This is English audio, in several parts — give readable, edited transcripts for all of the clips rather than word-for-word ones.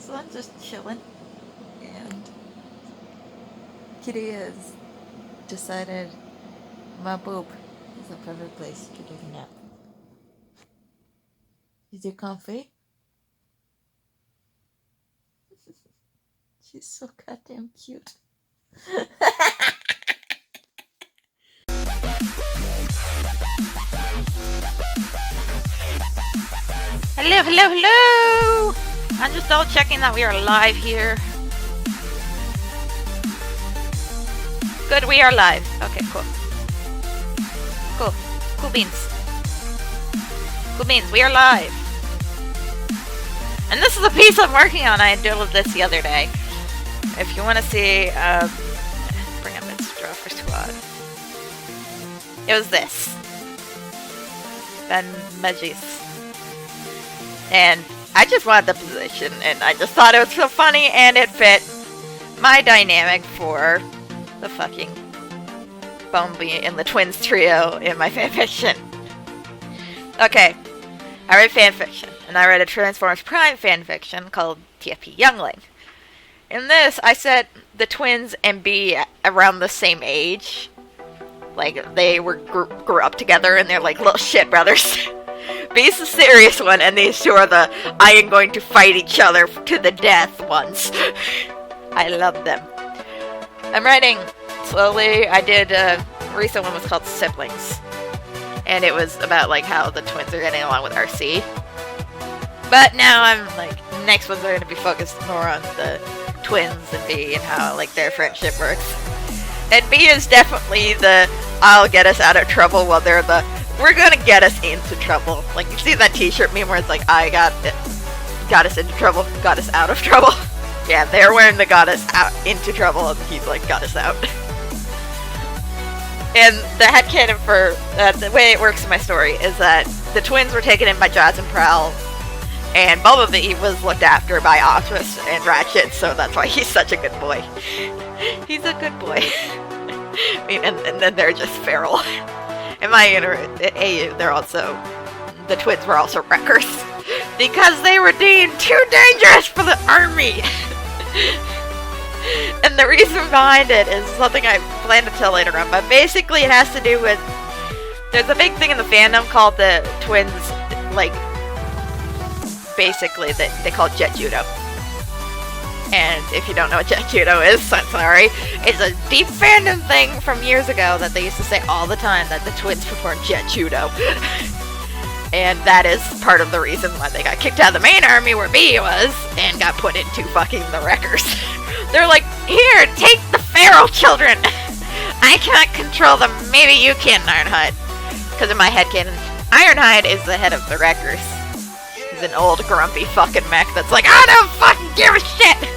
So I'm just chilling, and Kitty has decided my boob is a perfect place to take a nap. Is it comfy? She's so goddamn cute. Hello, hello, hello! I'm just double checking that we are live here. Good, we are live. Okay, cool. Cool. Cool beans. Cool beans, we are live. And this is a piece I'm working on. I doodled this the other day. If you want to see, bring up its draw for squad. It was this. Ben Megis. And I just wanted the position, and I just thought it was so funny, and it fit my dynamic for the fucking Bumblebee and the Twins trio in my fanfiction. Okay, I read fanfiction, and I read a Transformers Prime fanfiction called TFP Youngling. In this, I set the Twins and Bee around the same age. Like, they grew up together, and they're like little shit brothers. Bee's the serious one, and these two are the I am going to fight each other to the death ones. I love them. I'm writing slowly. I did a recent one was called Siblings, and it was about like how the twins are getting along with RC. But now I'm like, next ones are going to be focused more on the twins and Bee and how like their friendship works. And Bee is definitely the I'll get us out of trouble, while they're the we're gonna get us into trouble. Like, you see that t-shirt meme where it's like, I got us into trouble, got us out of trouble. Yeah, they're wearing the got us out into trouble, and he's like, got us out. And the headcanon for the way it works in my story is that the twins were taken in by Jazz and Prowl, and Bumblebee was looked after by Optimus and Ratchet, so that's why he's such a good boy. He's a good boy. I mean, and then they're just feral. In my AU, they're also, the twins were also wreckers, because they were deemed too dangerous for the army. And the reason behind it is something I plan to tell later on, but basically it has to do with, there's a big thing in the fandom called the twins, like, basically, they call it Jet Judo. And if you don't know what Jet Judo is, I'm sorry. It's a deep fandom thing from years ago that they used to say all the time, that the twins performed Jet Judo. And that is part of the reason why they got kicked out of the main army where Bee was, and got put into fucking the Wreckers. They're like, here, take the feral children! I cannot control them, maybe you can, Ironhide. Because in my headcanon, Ironhide is the head of the Wreckers. He's an old grumpy fucking mech that's like, I don't fucking give a shit!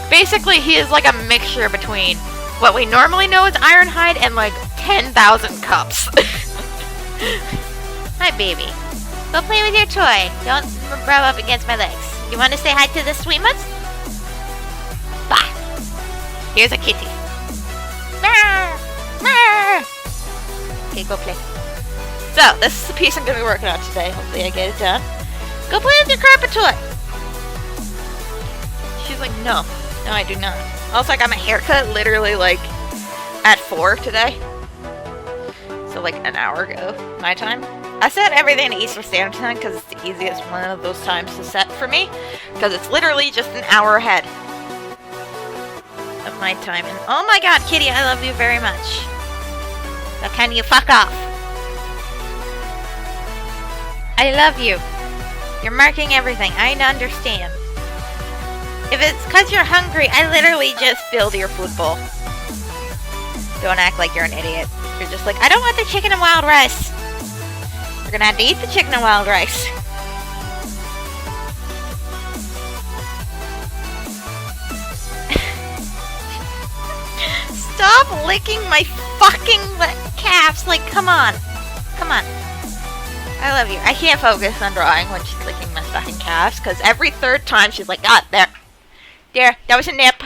Basically, he is like a mixture between what we normally know as Ironhide and like 10,000 cups. Hi, baby. Go play with your toy. Don't rub up against my legs. You want to say hi to the sweet ones? Bah! Here's a kitty. Okay, go play. So, this is the piece I'm going to be working on today. Hopefully I get it done. Go play with your carpet toy! She's like, no. No, I do not. Also, I got my haircut literally, like, at 4 today. So, like, an hour ago, my time. I set everything to Eastern Standard Time because it's the easiest one of those times to set for me. Because it's literally just an hour ahead of my time. And, oh my god, Kitty, I love you very much. Now can you fuck off? I love you. You're marking everything. I understand. If it's because you're hungry, I literally just filled your food bowl. Don't act like you're an idiot. You're just like, I don't want the chicken and wild rice. You're gonna have to eat the chicken and wild rice. Stop licking my fucking calves. Like, come on. Come on. I love you. I can't focus on drawing when she's licking my fucking calves, because every third time she's like, ah, there. There, that was a nip.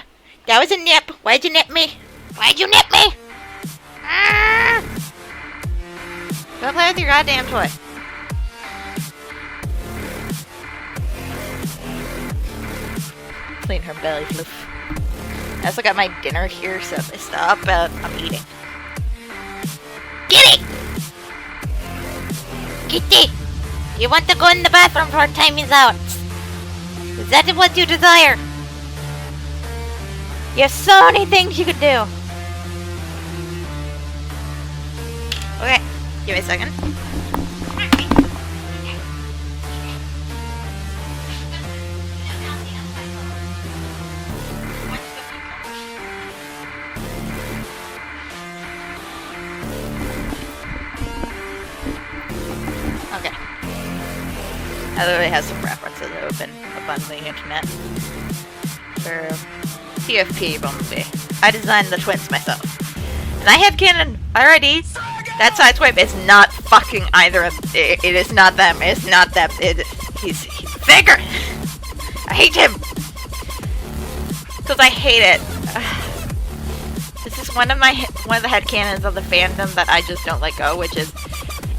That was a nip. Why'd you nip me? Why'd you nip me? Ah! Go play with your goddamn toy. clean her belly fluff. I also got my dinner here, so if I stop, I'm eating. Kitty! Kitty! You want to go in the bathroom before time is out? Is that what you desire? You have so many things you could do. Okay, give me a second. Okay. I literally have some references open up on the internet for TFP Bumblebee. I designed the twins myself. And I had canon already. That sideswipe is not fucking either of it is not them. It's not them. He's bigger. I hate him. Because I hate it. This is one of the headcanons of the fandom that I just don't let go, which is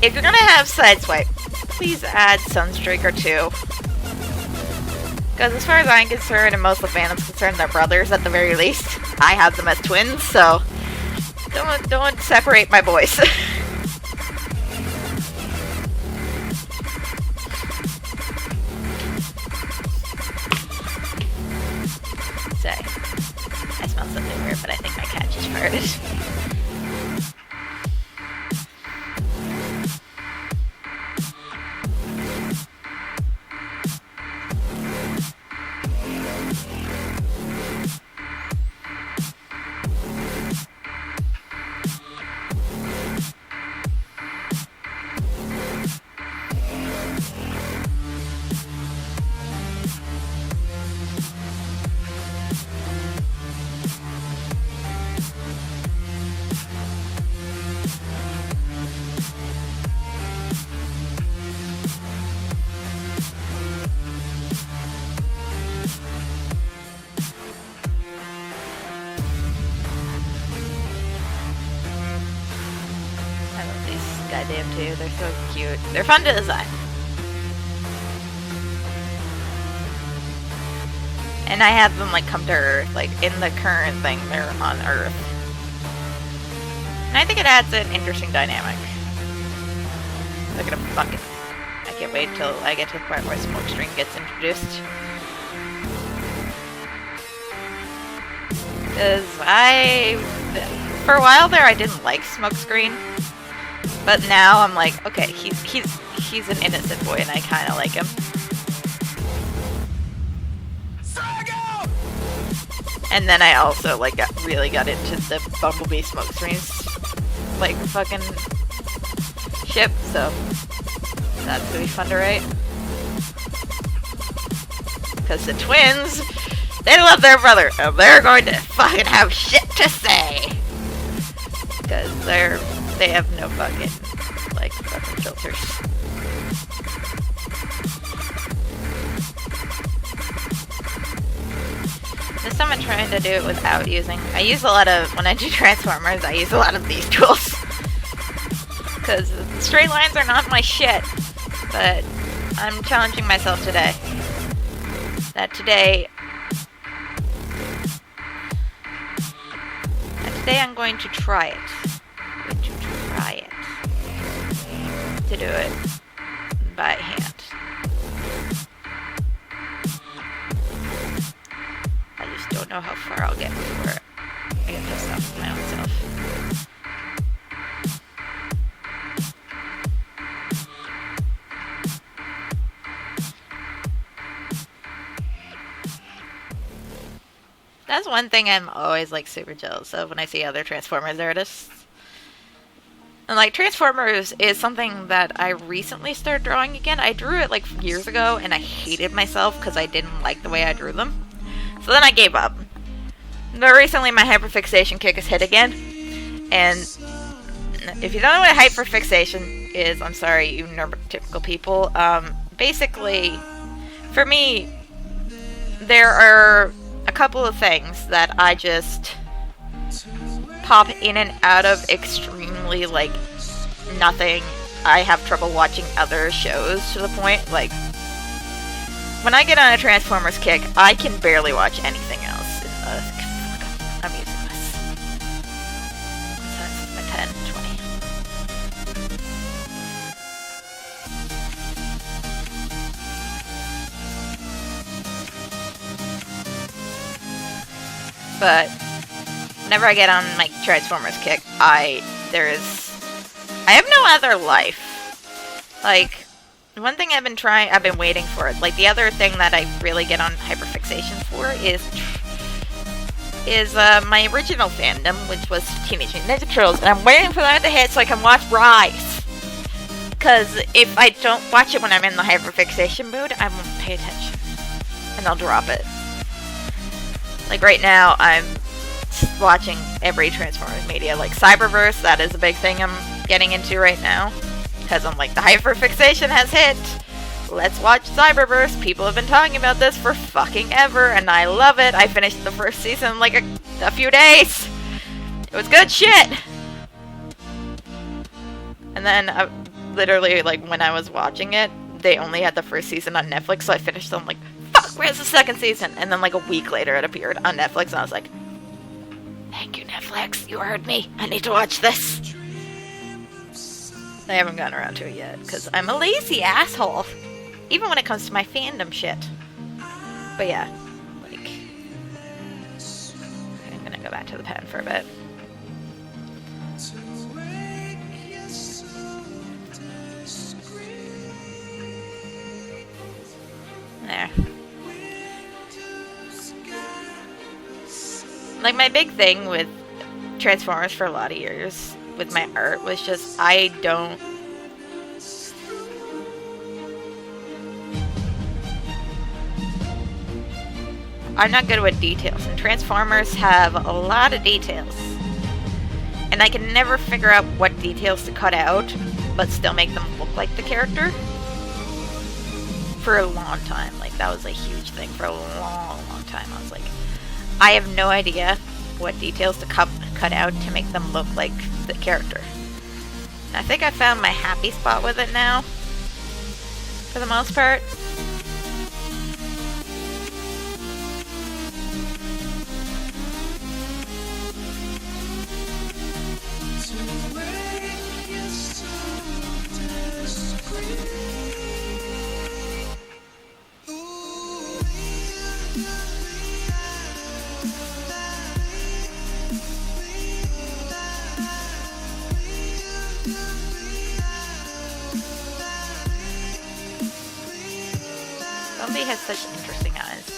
if you're gonna have sideswipe, please add Sunstreak or two. Because as far as I'm concerned, and most of the fandom's concerned, they're brothers at the very least. I have them as twins, so don't separate my boys. Say, I smell something weird, but I think my cat just farted. Goddamn too, they're so cute. They're fun to design. And I have them like come to Earth, like in the current thing, they're on Earth. And I think it adds an interesting dynamic. Look at them fucking. I can't wait till I get to the part where Smokescreen gets introduced. Because for a while there I didn't like Smokescreen. But now I'm like, okay, he's an innocent boy and I kinda like him. And then I also like really got into the Bumblebee Smokescreen's like fucking ship, so that's gonna be fun to write. Because the twins, they love their brother, and they're going to fucking have shit to say. Because they have no fucking, like, fucking filters. This time I'm trying to do it without using, I use a lot of, when I do Transformers, I use a lot of these tools. Because straight lines are not my shit. But I'm challenging myself today. Today I'm going to try it. To do it by hand. I just don't know how far I'll get before I get pissed off with my own self. That's one thing I'm always like super jealous of when I see other Transformers artists. And like Transformers is something that I recently started drawing again. I drew it like years ago and I hated myself because I didn't like the way I drew them. So then I gave up. But recently my hyperfixation kick has hit again. And if you don't know what hyperfixation is, I'm sorry, you neurotypical people. Basically, for me, there are a couple of things that I just pop in and out of extremely, like, nothing. I have trouble watching other shows to the point, like, when I get on a Transformers kick, I can barely watch anything else. I'm using this. So that's my 10, 20. But whenever I get on my Transformers kick, I have no other life. Like, one thing I've been waiting for, like the other thing that I really get on hyperfixation for is my original fandom, which was Teenage Mutant Ninja Turtles, and I'm waiting for that to hit so I can watch Rise. Because if I don't watch it when I'm in the hyperfixation mood, I won't pay attention. And I'll drop it. Like right now, I'm watching every Transformers media, like Cyberverse, that is a big thing I'm getting into right now. Because I'm like, the hyperfixation has hit. Let's watch Cyberverse. People have been talking about this for fucking ever, and I love it. I finished the first season in like a few days. It was good shit. And then, literally, like, when I was watching it, they only had the first season on Netflix, so I finished them like, fuck, where's the second season? And then like a week later it appeared on Netflix, and I was like, thank you, Netflix, you heard me. I need to watch this. I haven't gotten around to it yet, because I'm a lazy asshole. Even when it comes to my fandom shit. But yeah, like, I'm gonna go back to the pen for a bit. There. Like, my big thing with Transformers for a lot of years with my art was just, I'm not good with details, and Transformers have a lot of details. And I can never figure out what details to cut out, but still make them look like the character. For a long time. Like, that was a huge thing for a long, long time. I was like, I have no idea what details to cut out to make them look like the character. And I think I found my happy spot with it now. For the most part. Kofi has such interesting eyes.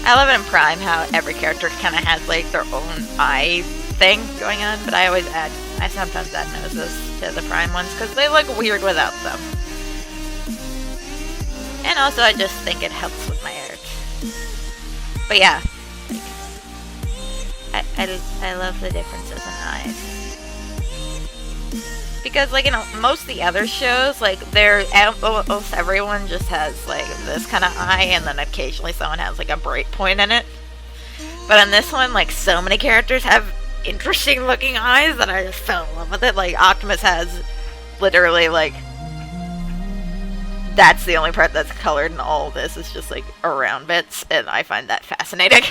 I love it in Prime how every character kind of has like their own eye thing going on, but I sometimes add noses to the Prime ones because they look weird without them. And also I just think it helps with my art. But yeah, like, I love the differences in eyes. Because, like, most of the other shows, like, almost everyone just has, like, this kind of eye, and then occasionally someone has, like, a bright point in it. But on this one, like, so many characters have interesting-looking eyes that I just fell in love with it. Like, Optimus has literally, like, that's the only part that's colored, and all of this is just, like, around bits, and I find that fascinating.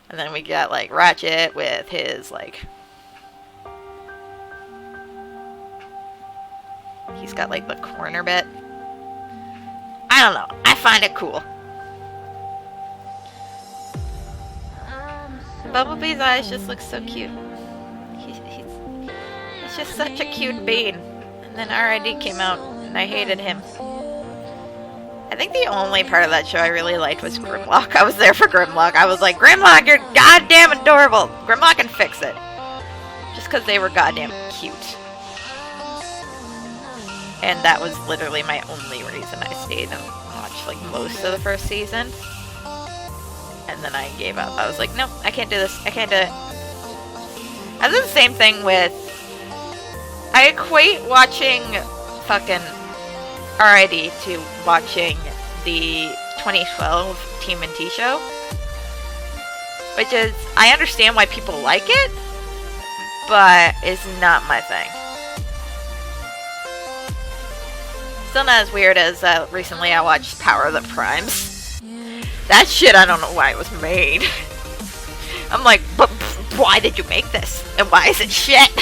And then we got, like, Ratchet with his, like... He's got, like, the corner bit. I don't know. I find it cool. Bumblebee's eyes just look so cute. He's just such a cute bean. And then R.I.D. came out, and I hated him. I think the only part of that show I really liked was Grimlock. I was there for Grimlock. I was like, Grimlock, you're goddamn adorable! Grimlock can fix it. Just because they were goddamn cute. And that was literally my only reason I stayed and watched, like, most of the first season. And then I gave up. I was like, no, I can't do this. I can't do it. I did the same thing with... I equate watching fucking R.I.D. to watching the 2012 TMNT show. Which is... I understand why people like it, but it's not my thing. Still not as weird as recently I watched Power of the Primes. That shit, I don't know why it was made. I'm like, but why did you make this? And why is it shit?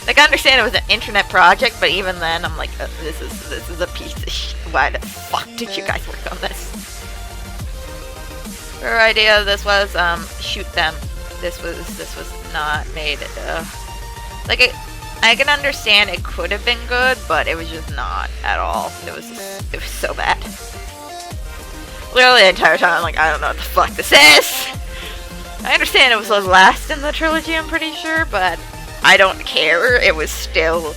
Like, I understand it was an internet project, but even then, I'm like, this is a piece of shit. Why the fuck did you guys work on this? Her idea of this was, shoot them. This was not made, like, I can understand it could have been good, but it was just not at all. It was so bad. Literally the entire time, I'm like, I don't know what the fuck this is! I understand it was the last in the trilogy, I'm pretty sure, but I don't care. It was still...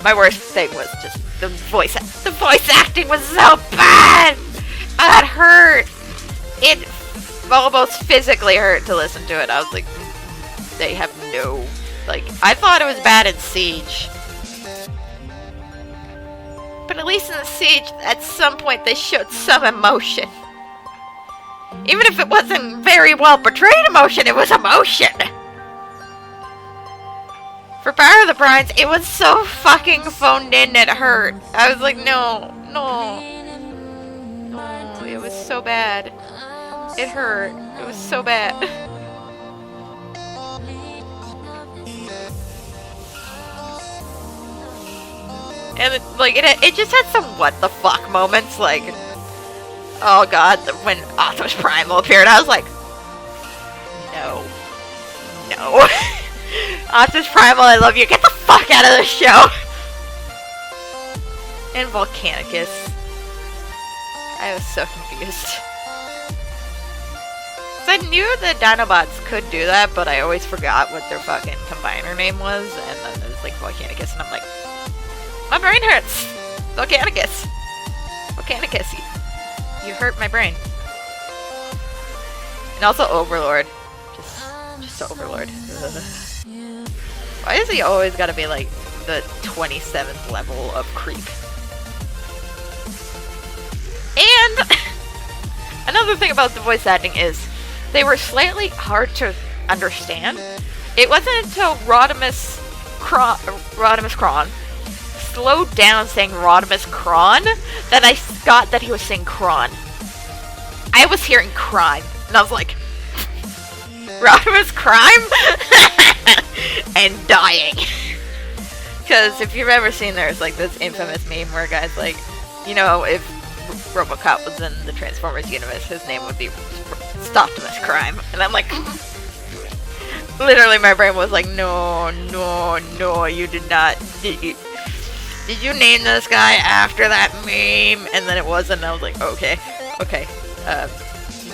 My worst thing was just the voice acting was so bad! That hurt! It almost physically hurt to listen to it. I was like, they have no... Like, I thought it was bad in Siege. But at least in the Siege, at some point they showed some emotion. Even if it wasn't very well portrayed emotion, it was emotion! For Power of the Primes, it was so fucking phoned in it hurt. I was like, no, it was so bad. It hurt. It was so bad. And it just had some what the fuck moments, like, oh god, when Optimus Primal appeared, I was like, no. Optimus Primal, I love you, get the fuck out of this show! And Volcanicus. I was so confused. So I knew the Dinobots could do that, but I always forgot what their fucking combiner name was, and then it was like Volcanicus, and I'm like, my brain hurts! Volcanicus! Volcanicus, you hurt my brain. And also Overlord. Just Overlord. Ugh. Why is he always gotta be like the 27th level of creep? And another thing about the voice acting is they were slightly hard to understand. It wasn't until Rodimus Kron slowed down saying Rodimus Kron that I got that he was saying Kron. I was hearing crime, and I was like, Rodimus Crime? And dying. Because if you've ever seen, there's like this infamous meme where a guy's like, you know, if RoboCop was in the Transformers universe, his name would be Optimus Crime. And I'm like, literally my brain was like, no, you did not. Did you name this guy after that meme? And then it wasn't, and I was like, okay.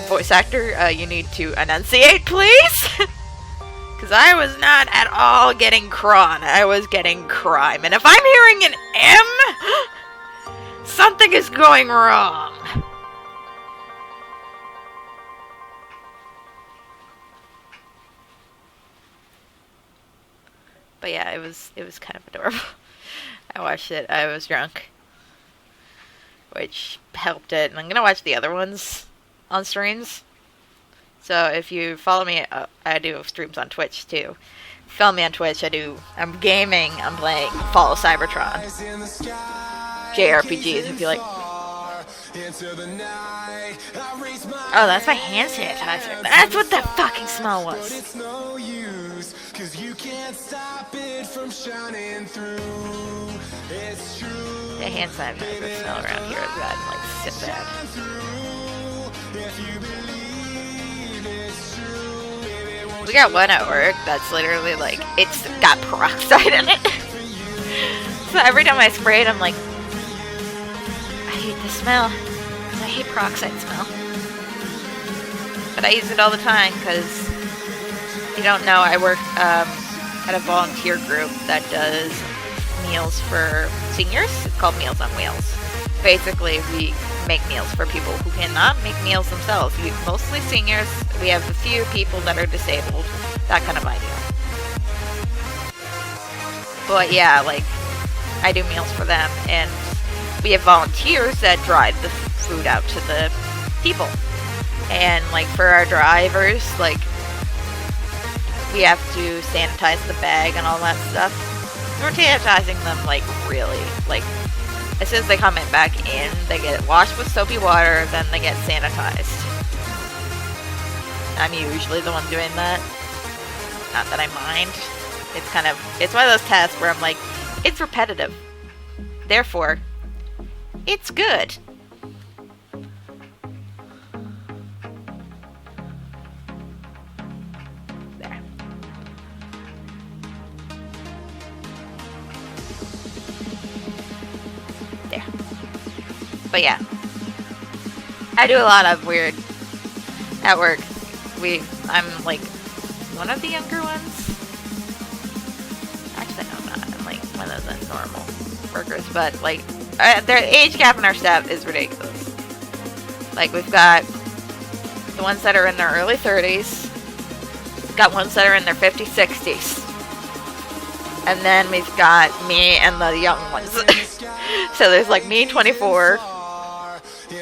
Voice actor, you need to enunciate, please? Because I was not at all getting Kron. I was getting crime. And if I'm hearing an M, something is going wrong. But yeah, it was kind of adorable. I watched it. I was drunk, which helped it. And I'm gonna watch the other ones on streams. So if you follow me, I do streams on Twitch too. Follow me on Twitch. I'm gaming. I'm playing Fall of Cybertron. JRPGs, if you like. Oh, that's my hand sanitizer. That's what that fucking smell was. The hand sanitizer smell around here is bad. Like, sit bad. We got one at work that's literally like, it's got peroxide in it. So every time I spray it, I'm like, I hate the smell. I hate peroxide smell. But I use it all the time because, if you don't know, I work at a volunteer group that does meals for seniors. It's called Meals on Wheels. Basically, we make meals for people who cannot make meals themselves. Mostly seniors. We have a few people that are disabled. That kind of idea. But yeah, like, I do meals for them, and we have volunteers that drive the food out to the people. And like for our drivers, like, we have to sanitize the bag and all that stuff. We're sanitizing them like really, like As soon as they come back in, they get washed with soapy water, then they get sanitized. I'm usually the one doing that. Not that I mind. It's one of those tests where I'm like, it's repetitive. Therefore, it's good. There. There. But yeah. I do a lot of weird at work. I'm like one of the younger ones. Actually, no, I'm not. I'm like one of the normal workers, but like their age gap in our staff is ridiculous. Like we've got the ones that are in their early 30s, got ones that are in their 50s, 60s, and then we've got me and the young ones. So there's like me, 24,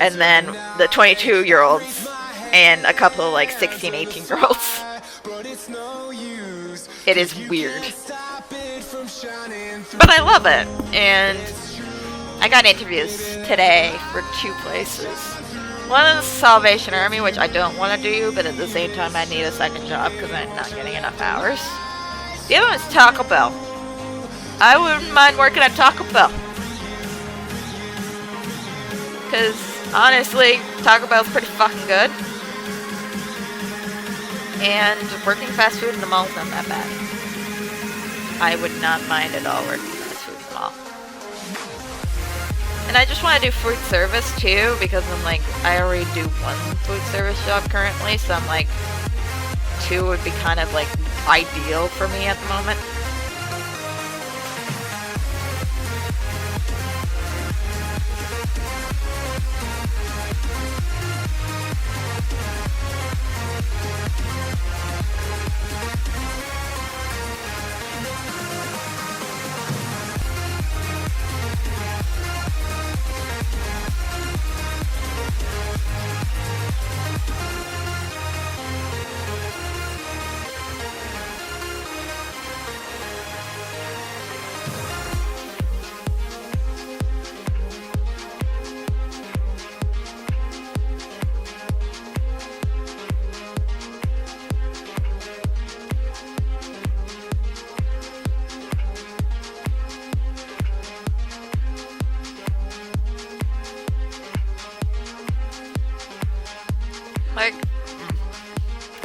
and then the 22-year-olds. And a couple of like 16, 18-year-olds. It is weird. But I love it. And I got interviews today for 2 places. One is Salvation Army, which I don't want to do, but at the same time I need a second job because I'm not getting enough hours. The other one is Taco Bell. I wouldn't mind working at Taco Bell. Because honestly, Taco Bell's pretty fucking good. And working fast food in the mall is not that bad. I would not mind at all working fast food in the mall. And I just want to do food service too, because I'm like, I already do one food service job currently, so I'm like, 2 would be kind of like ideal for me at the moment. Like,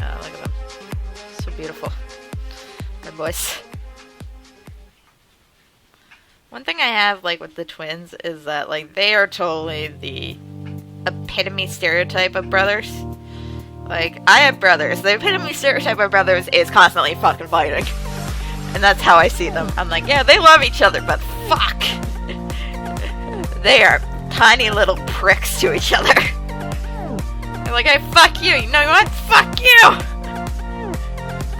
oh, look at them. So beautiful. Our boys. One thing I have, like, with the twins is that, like, they are totally the epitome stereotype of brothers. Like, I have brothers. The epitome stereotype of brothers is constantly fucking fighting. And that's how I see them. I'm like, yeah, they love each other, but fuck. They are tiny little pricks to each other. They're like, hey, fuck you. You know what? Fuck you!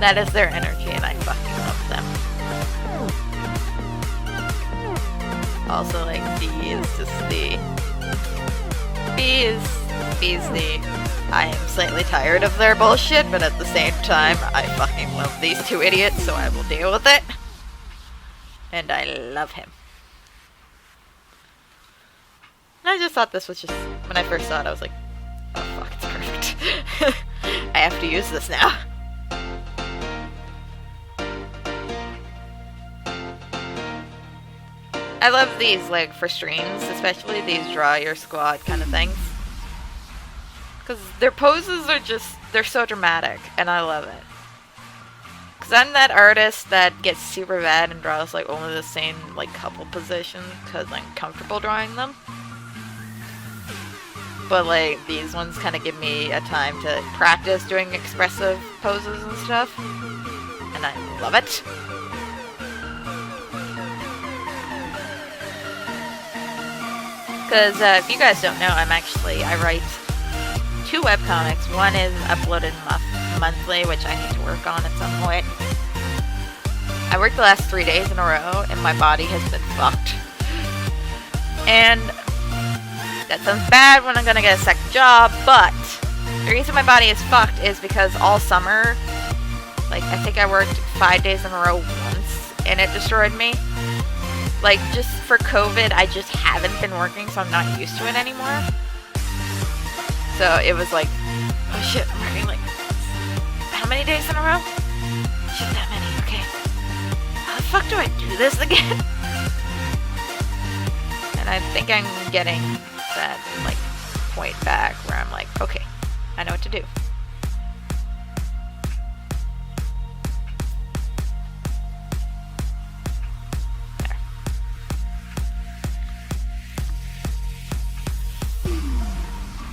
That is their energy, and I fucking love them. Also, like, B is just the... B's the... I am slightly tired of their bullshit, but at the same time, I fucking love these 2 idiots, so I will deal with it. And I love him. And I just thought this was just... When I first saw it, I was like, oh fuck, it's perfect. I have to use this now. I love these, like, for streams, especially these draw your squad kind of things. Because their poses are just, they're so dramatic, and I love it. Because I'm that artist that gets super bad and draws, like, only the same, like, couple positions because I'm comfortable drawing them. But, like, these ones kind of give me a time to practice doing expressive poses and stuff. And I love it. Because, if you guys don't know, I write 2 webcomics. One is uploaded monthly, which I need to work on at some point. I worked the last 3 days in a row, and my body has been fucked. And that sounds bad when I'm gonna get a second job, but the reason my body is fucked is because all summer, like, I think I worked 5 days in a row once, and it destroyed me. Like, just for COVID, I just haven't been working, so I'm not used to it anymore. So it was like, oh shit, I'm working like, how many days in a row? Shit, that many, okay. How the fuck do I do this again? And I think I'm getting that, like, point back where I'm like, okay, I know what to do.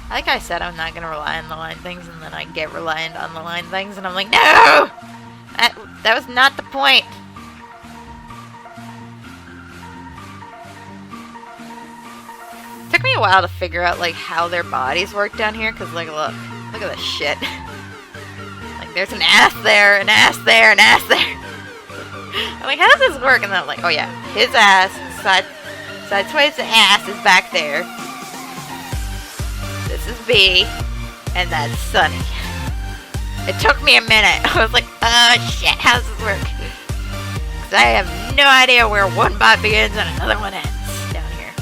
Like I said, I'm not going to rely on the line things, and then I get reliant on the line things, and I'm like, no! That was not the point. It took me a while to figure out, like, how their bodies work down here, because, like, look at this shit. Like, there's an ass there, an ass there, an ass there. I'm like, how does this work? And then I'm like, oh yeah, his ass, sidesways the ass is back there. This is B, and that's Sunny. It took me a minute. I was like, oh shit, how does this work? Because I have no idea where one bot begins and another one ends down here.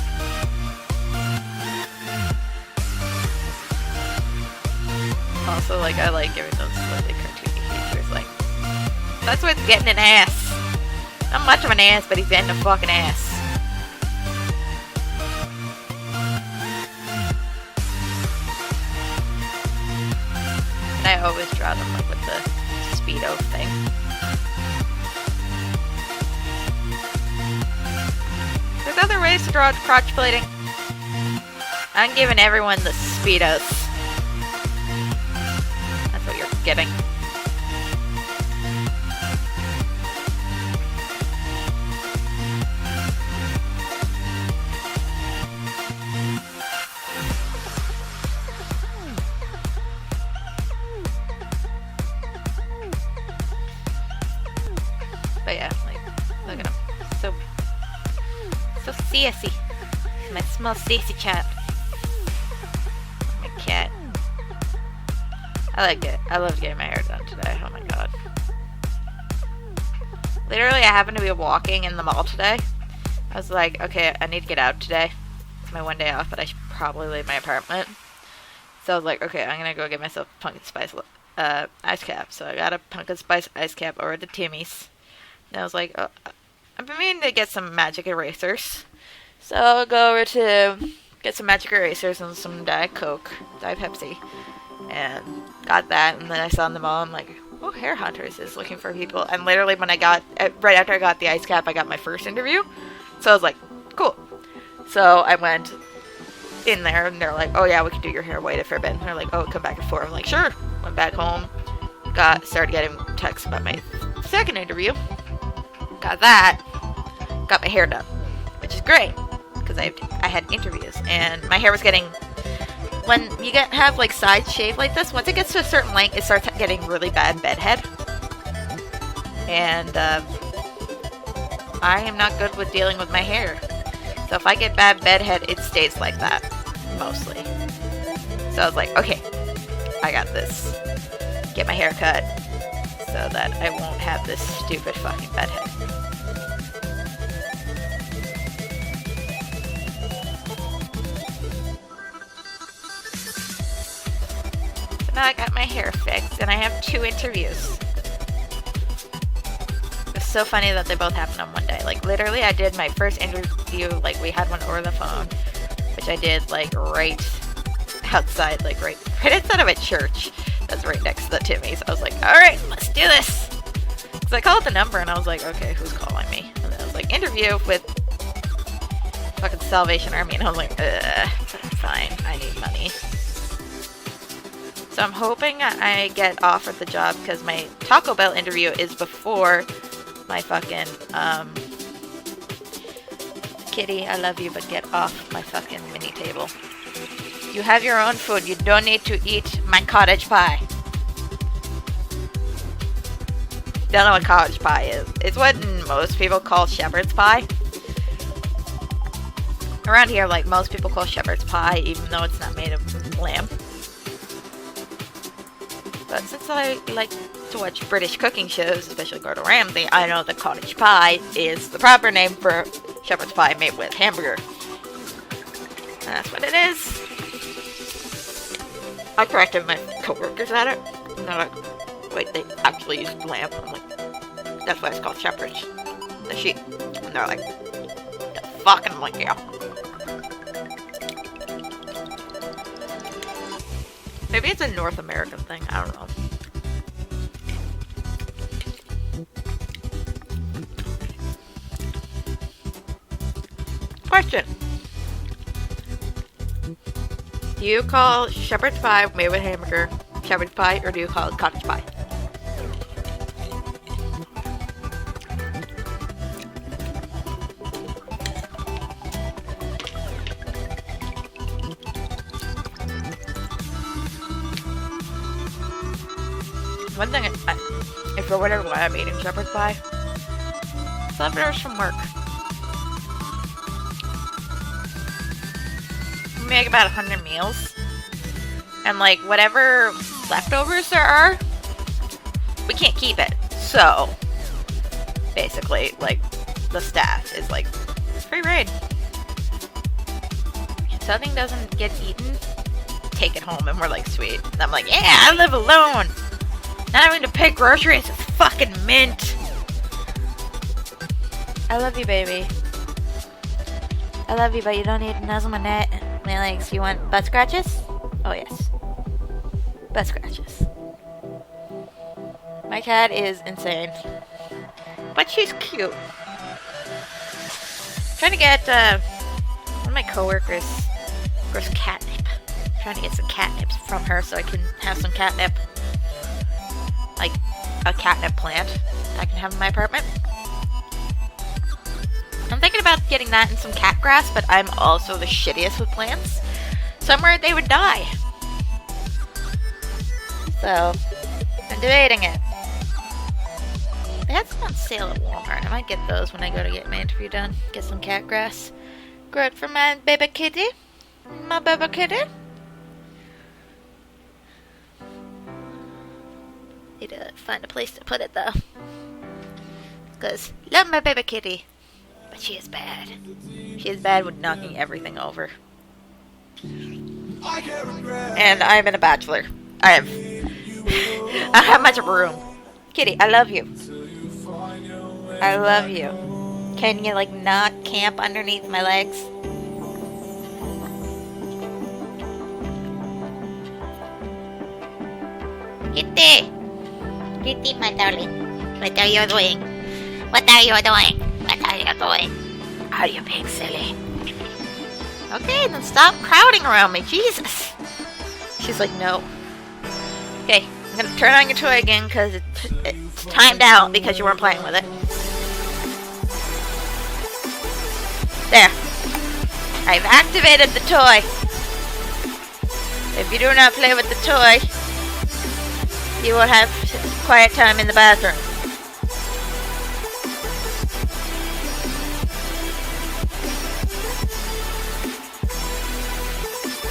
Also, like, I like giving those slightly cartoony features. Like, that's what's getting an ass. Not much of an ass, but he's getting a fucking ass. I always draw them like with the Speedo thing. There's other ways to draw crotch plating. I'm giving everyone the Speedos. That's what you're getting. But yeah, like, look at him. So sassy. My small sassy cat. My cat. I like it. I love getting my hair done today. Oh my god. Literally, I happened to be walking in the mall today. I was like, okay, I need to get out today. It's my one day off, but I should probably leave my apartment. So I was like, okay, I'm gonna go get myself a pumpkin spice ice cap. So I got a pumpkin spice ice cap over to Timmy's. And I was like, oh, I've been meaning to get some magic erasers. So I'll go over to get some magic erasers and some Diet Coke, Diet Pepsi. And got that, and then I saw in the mall, I'm like, oh, Hair Hunters is looking for people. And literally when I got, right after I got the ice cap, I got my first interview. So I was like, cool. So I went in there, and they're like, oh yeah, we can do your hair, wait for a bit. And they're like, oh, come back at 4. I'm like, sure. Went back home, started getting texts about my second interview. Got that, got my hair done, which is great, because I had interviews, and my hair was getting, when you have like side shave like this, once it gets to a certain length, it starts getting really bad bedhead, and I am not good with dealing with my hair, so if I get bad bedhead, it stays like that, mostly. So I was like, okay, I got this, get my hair cut, so that I won't have this stupid fucking bedhead. So now I got my hair fixed, and I have 2 interviews. It's so funny that they both happened on one day. Like, literally, I did my first interview, like, we had one over the phone, which I did, like, right outside, like, right outside of a church. That's right next to the Timmy's. I was like, alright, let's do this. So I called the number and I was like, okay, who's calling me? And then I was like, interview with fucking Salvation Army. And I was like, fine, I need money. So I'm hoping I get offered the job because my Taco Bell interview is before my fucking, Kitty, I love you, but get off my fucking mini table. You have your own food. You don't need to eat my cottage pie. Don't know what cottage pie is. It's what most people call shepherd's pie. Around here, like, most people call shepherd's pie, even though it's not made of lamb. But since I like to watch British cooking shows, especially Gordon Ramsay, I know that cottage pie is the proper name for shepherd's pie made with hamburger. That's what it is. I corrected my coworkers at it. And they're like, wait, they actually used lamb. I'm like, that's why it's called shepherd's. The sheep. And they're like, the fuck? And I'm like, yeah. Maybe it's a North American thing. I don't know. Question. Do you call shepherd's pie made with hamburger shepherd's pie, or do you call it cottage pie? One thing, if you're wondering why I'm eating shepherd's pie, it's leftovers from work. We make about 100 meals, and like whatever leftovers there are, we can't keep it. So basically, like the staff is like, free reign. If something doesn't get eaten, take it home, and we're like, sweet. And I'm like, yeah, I live alone. Not having to pay groceries is fucking mint. I love you, baby. I love you, but you don't need to nuzzle my neck. My legs. You want butt scratches? Oh, yes. Butt scratches. My cat is insane. But she's cute. I'm trying to get one of my coworkers grows catnip. I'm trying to get some catnip from her so I can have some catnip. Like a catnip plant I can have in my apartment. I'm thinking about getting that and some cat grass, but I'm also the shittiest with plants. So I'm worried they would die. So I'm debating it. They had some on sale at Walmart. I might get those when I go to get my interview done. Get some cat grass. Grow it for my baby kitty. My baby kitty. Need to find a place to put it though. Because love my baby kitty. But she is bad. She is bad with knocking everything over. And I'm in a bachelor. I don't have much room. Kitty, I love you. I love you. Can you like not camp underneath my legs? Kitty! Kitty, my darling. What are you doing? What are you doing? What are you doing? Are you being silly? Okay, then stop crowding around me. Jesus. She's like, no. Okay, I'm gonna turn on your toy again because it's timed out because you weren't playing with it. There. I've activated the toy. If you do not play with the toy, you will have quiet time in the bathroom.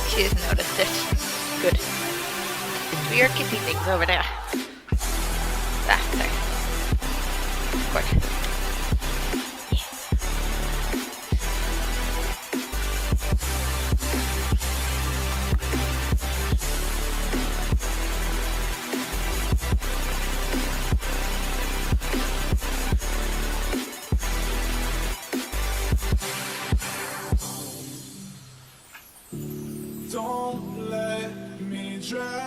She's noticed it. Good. Do your kitty things over there. Ah, there. Good. Don't let me drown.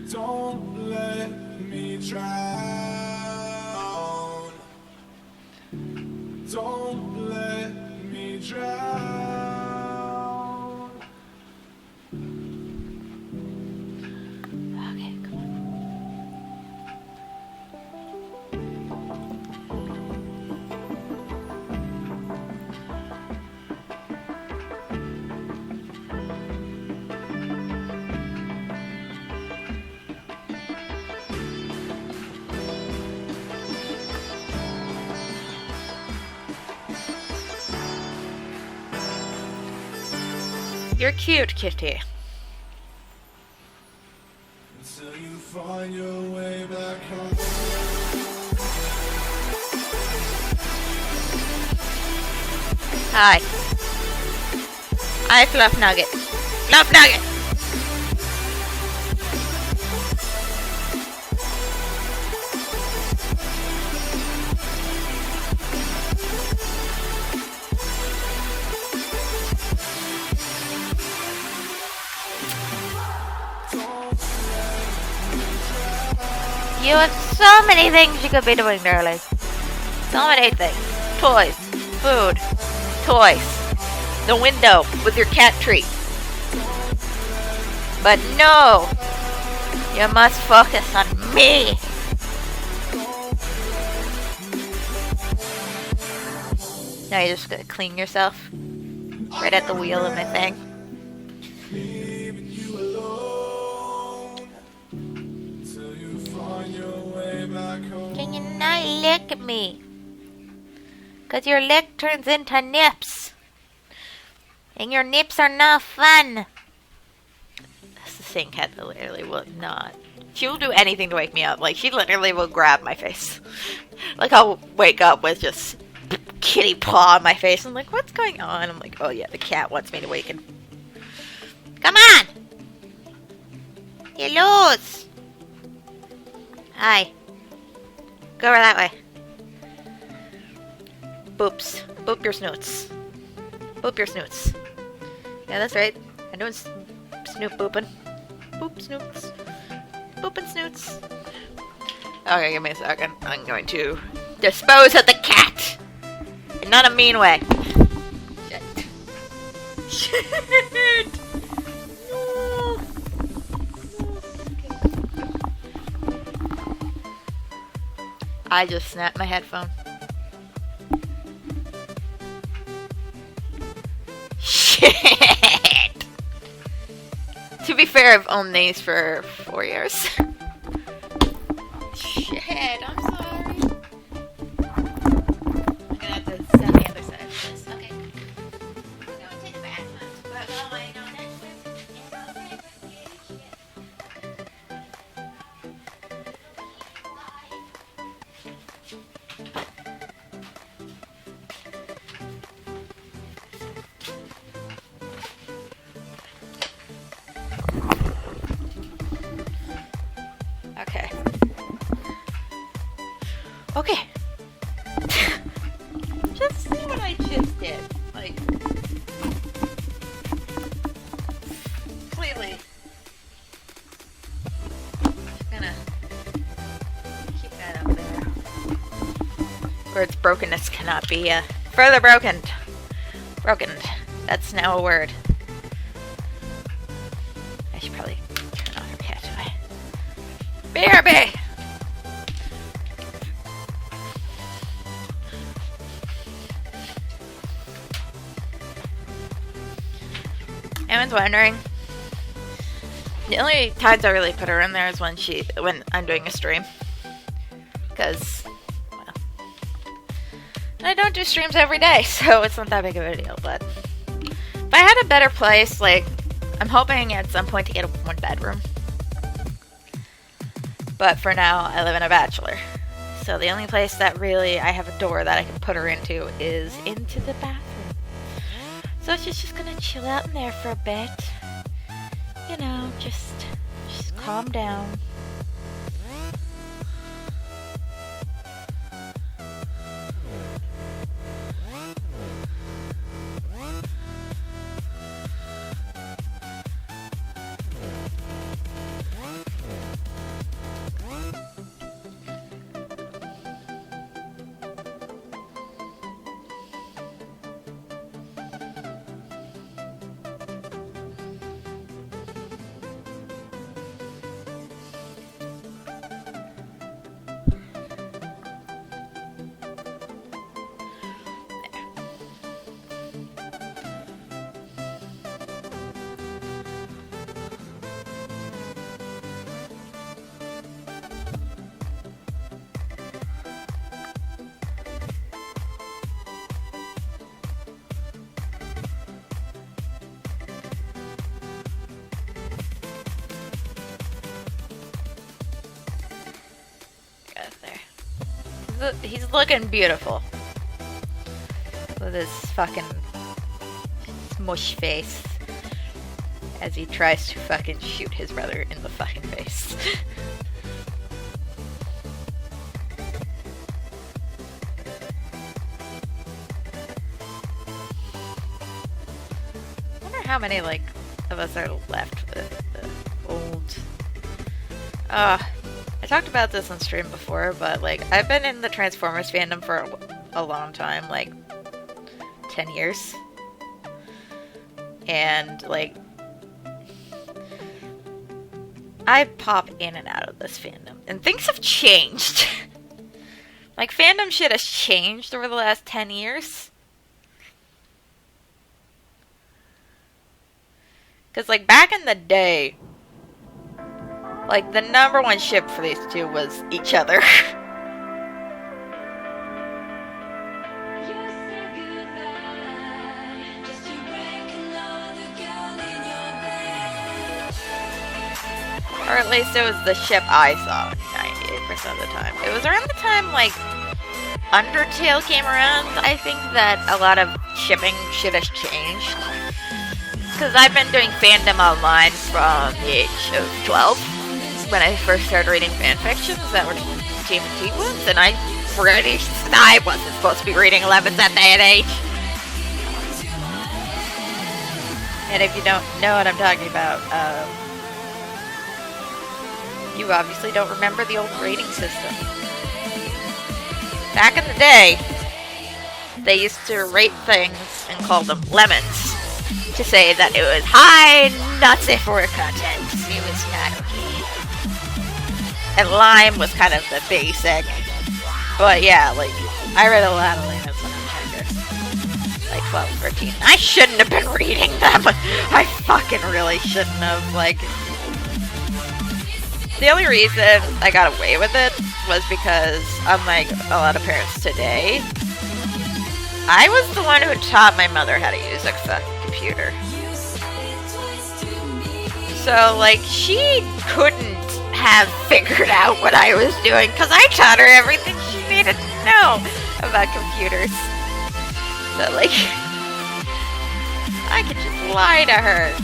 Don't let me drown. Don't let me drown. Okay, come on. You're cute, kitty. Until you find your way back home. Hi. Hi, Fluff Nugget. Fluff Nugget! You have so many things you could be doing, darling. So many things. Toys. Food. Toys. The window with your cat treat. But no! You must focus on me! Now you're just gonna clean yourself? Right at the wheel of my thing? Leaving you alone till you find your way back home. Can you not lick at me? Cause your lick turns into nips. And your nips are not fun. That's the same cat that literally will not. She will do anything to wake me up. Like, she literally will grab my face. Like, I'll wake up with just kitty paw on my face. I'm like, what's going on? I'm like, oh yeah, the cat wants me to waken. Come on! You lose! Hi. Go over that way. Boops. Boop your snoots. Boop your snoots. Yeah, that's right. I'm doing snoop booping. Boop snoots. Booping snoots. Okay, give me a second. I'm going to dispose of the cat! In not a mean way. Shit. Shit! No. I just snapped my headphone. Shit! To be fair, I've owned these for 4 years. Shit, I'm sorry. I'm gonna have to send the other side of this. Okay. I'm going to the bathroom. But oh, I know that's okay. Okay. Just see what I just did. Like, completely. Just gonna keep that up there. Where its brokenness cannot be further brokened. Brokened. That's now a word. I should probably turn off her cat toy. BRB! Anyone's wondering, the only times I really put her in there is when I'm doing a stream. Because, well, I don't do streams every day, so it's not that big of a deal. But if I had a better place, like, I'm hoping at some point to get a one bedroom. But for now, I live in a bachelor. So the only place that really I have a door that I can put her into is into the bathroom. So she's just gonna chill out in there for a bit. You know, just calm down. He's looking beautiful. With with his fucking smush face as he tries to fucking shoot his brother in the fucking face. I wonder how many, like, of us are left with the old... I talked about this on stream before, but, like, I've been in the Transformers fandom for a long time, like, 10 years. And, like, I pop in and out of this fandom, and things have changed. Like, fandom shit has changed over the last 10 years. Because, like, back in the day, like, the number one ship for these two was each other. Or at least it was the ship I saw 98% of the time. It was around the time, like, Undertale came around, I think, that a lot of shipping shit has changed. Because I've been doing fandom online from the age of 12, when I first started reading fanfictions that were TMT ones, and I wasn't supposed to be reading 11s at that age. And if you don't know what I'm talking about, you obviously don't remember the old rating system. Back in the day, they used to rate things and call them lemons to say that it was high, not safe for work content. It was not okay. And lime was kind of the basic. But yeah, like, I read a lot of lemons when I was younger. Like 12, 13. I shouldn't have been reading them. I fucking really shouldn't have. Like, the only reason I got away with it was because, unlike a lot of parents today, I was the one who taught my mother how to use a fucking computer. So, like, she couldn't have figured out what I was doing because I taught her everything she needed to know about computers. So, like, I could just lie to her.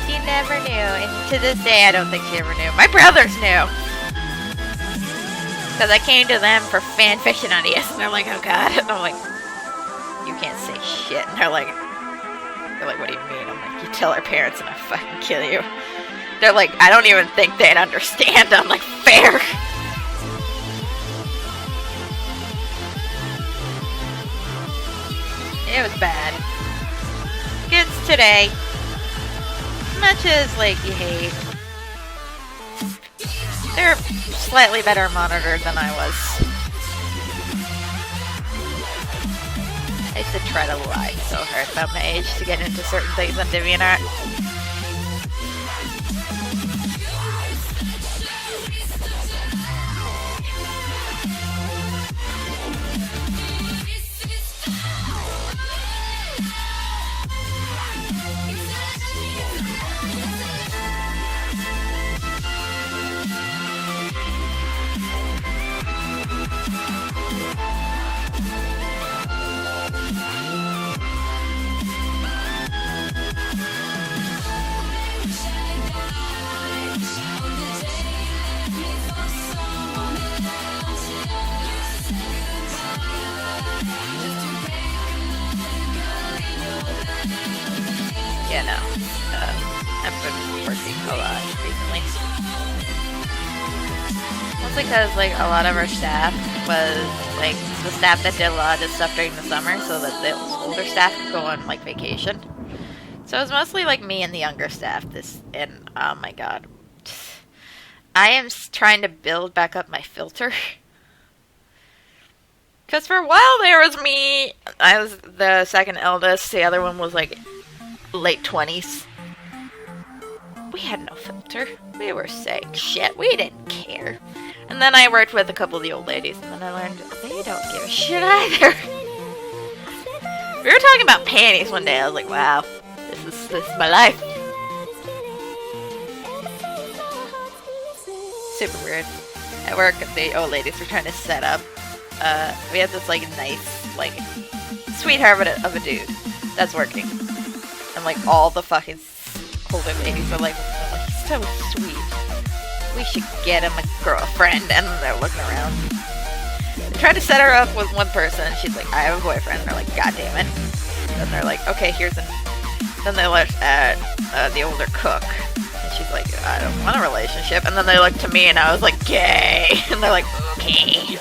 She never knew, and to this day I don't think she ever knew. My brothers knew. Because I came to them for fanfiction ideas, and they're like, oh god. And I'm like, you can't say shit. And they're like, what do you mean? I'm like, you tell our parents and I fucking kill you. They're like, I don't even think they'd understand. I'm like, fair. It was bad. Kids today, as much as, like, you hate, they're slightly better monitored than I was. I used to try to lie so hard about my age to get into certain things on DeviantArt. Yeah, no. I've been working a lot recently. Mostly because, like, a lot of our staff was, like, the staff that did a lot of this stuff during the summer so that the older staff could go on, like, vacation. So it was mostly, like, me and the younger staff. And, oh my god. I am trying to build back up my filter. Because for a while there was me, I was the second eldest, the other one was, like, late 20s. We had no filter. We were saying shit. We didn't care. And then I worked with a couple of the old ladies, and then I learned they don't give a shit either. We were talking about panties one day. I was like, wow, this is my life. Super weird. At work, the old ladies were trying to set up. We had this, like, nice like, sweetheart of a dude that's working. And, like, all the fucking older ladies are like, oh, he's so sweet. We should get him a girlfriend. And then they're looking around. They try to set her up with one person. And she's like, I have a boyfriend. And they're like, God damn it. Then they're like, okay, here's an... Then they look at the older cook. And she's like, I don't want a relationship. And then they look to me and I was like, gay. And they're like, okay.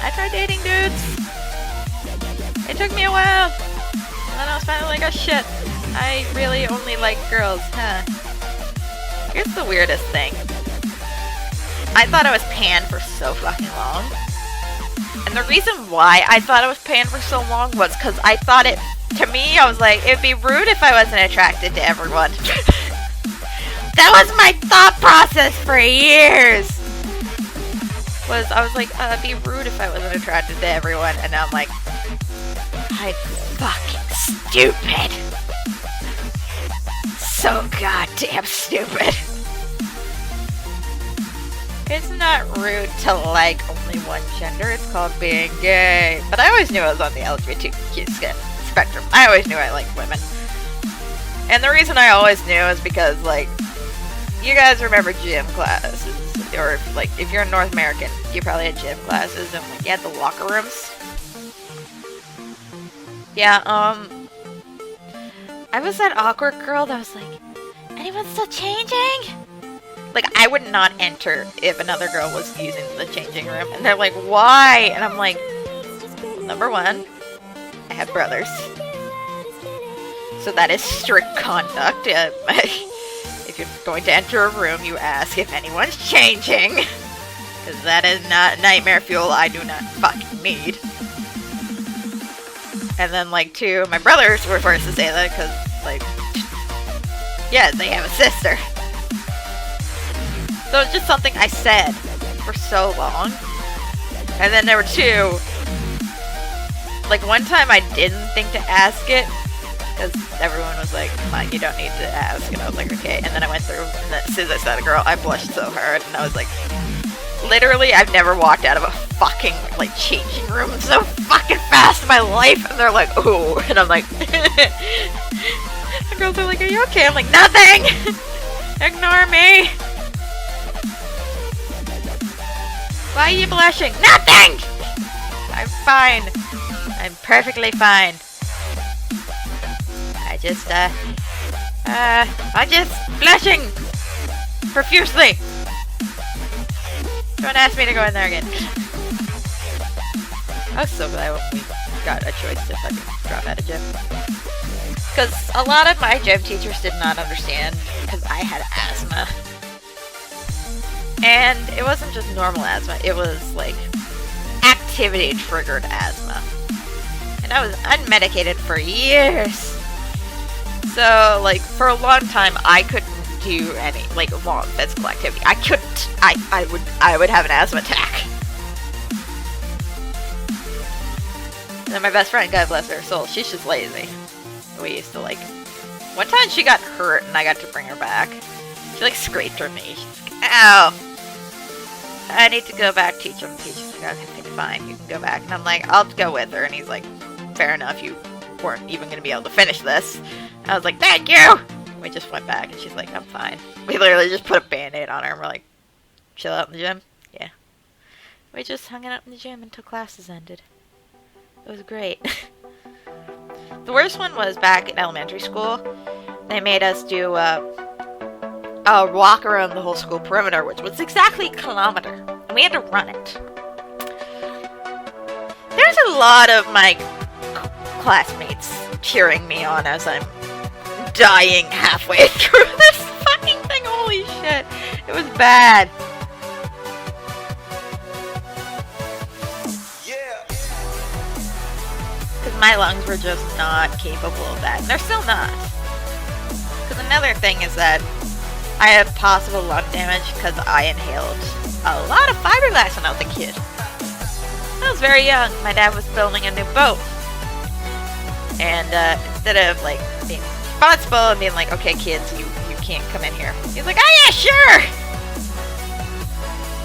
I tried dating dudes. It took me a while. And then I was finally like, oh shit. I really only like girls, huh? Here's the weirdest thing. I thought I was pan for so fucking long. And the reason why I thought I was pan for so long was because I thought it, to me, I was like, it'd be rude if I wasn't attracted to everyone. That was my thought process for years. I was like, it'd be rude if I wasn't attracted to everyone. And now I'm like, I'm fucking stupid. So goddamn stupid. It's not rude to like only one gender. It's called being gay. But I always knew I was on the LGBTQ spectrum. I always knew I liked women. And the reason I always knew is because, like, you guys remember gym classes. Or, like, if you're North American, you probably had gym classes and, like, you had the locker rooms. Yeah, I was that awkward girl that was like, anyone still changing? Like, I would not enter if another girl was using the changing room. And they're like, why? And I'm like, number one, I have brothers. So that is strict conduct. If you're going to enter a room, you ask if anyone's changing. Because that is not nightmare fuel I do not fucking need. And then, like, two, my brothers were forced to say that because, like, yeah, they have a sister. So it's just something I said for so long. And then there were two, like, one time I didn't think to ask it. Because everyone was like, come on, you don't need to ask. And I was like, okay. And then I went through, and then, as soon as I saw a girl, I blushed so hard. And I was like, literally, I've never walked out of a fucking, like, changing room so fucking fast in my life. And they're like, ooh. And I'm like, the girls are like, are you okay? I'm like, nothing! Ignore me! Why are you blushing? Nothing! I'm fine. I'm perfectly fine. I'm just blushing profusely. Don't ask me to go in there again. I was so glad when we got a choice to fucking drop out of gym. Because a lot of my gym teachers did not understand because I had asthma. And it wasn't just normal asthma, it was like activity-triggered asthma. And I was unmedicated for years. So, like, for a long time, I couldn't do any, like, long physical activity. I couldn't. I would have an asthma attack. And then my best friend, God bless her soul, she's just lazy. We used to, like, one time she got hurt and I got to bring her back. She, like, scraped her knee. She's like, ow! I need to go back, teach him. She's like, okay, fine, you can go back. And I'm like, I'll go with her. And he's like, fair enough, you weren't even going to be able to finish this. I was like, thank you! We just went back and she's like, I'm fine. We literally just put a band-aid on her and we're like, chill out in the gym? Yeah. We just hung out in the gym until classes ended. It was great. The worst one was back in elementary school. They made us do a walk around the whole school perimeter, which was exactly a kilometer. And we had to run it. There's a lot of my classmates cheering me on as I'm dying halfway through this fucking thing. Holy shit. It was bad. Because my lungs were just not capable of that. And they're still not. Because another thing is that I have possible lung damage because I inhaled a lot of fiberglass when I was a kid. I was very young. My dad was building a new boat. And instead of, like, being responsible and being like, okay, kids, you can't come in here. He's like, oh, yeah, sure!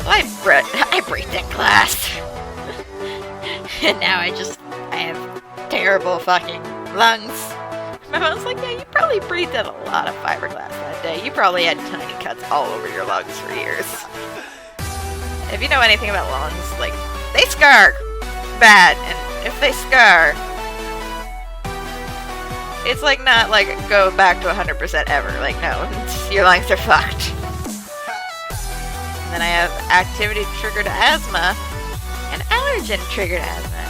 So I breathed in class. And now I have terrible fucking lungs. My mom's like, yeah, you probably breathed in a lot of fiberglass that day. You probably had tiny cuts all over your lungs for years. If you know anything about lungs, like, they scar bad. And if they scar, it's like not like go back to 100% ever. Like, no, your lungs are fucked. And then I have activity-triggered asthma and allergen-triggered asthma.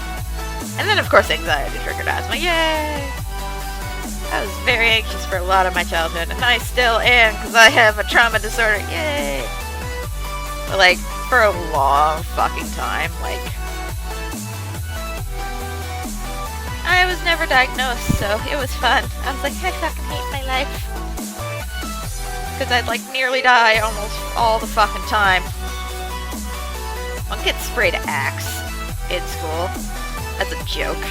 And then, of course, anxiety-triggered asthma. Yay! I was very anxious for a lot of my childhood, and I still am, because I have a trauma disorder. Yay! But, like, for a long fucking time, like, I was never diagnosed, so it was fun. I was like, I fucking hate my life. Because I'd, like, nearly die almost all the fucking time. One kid sprayed Axe in school as a joke.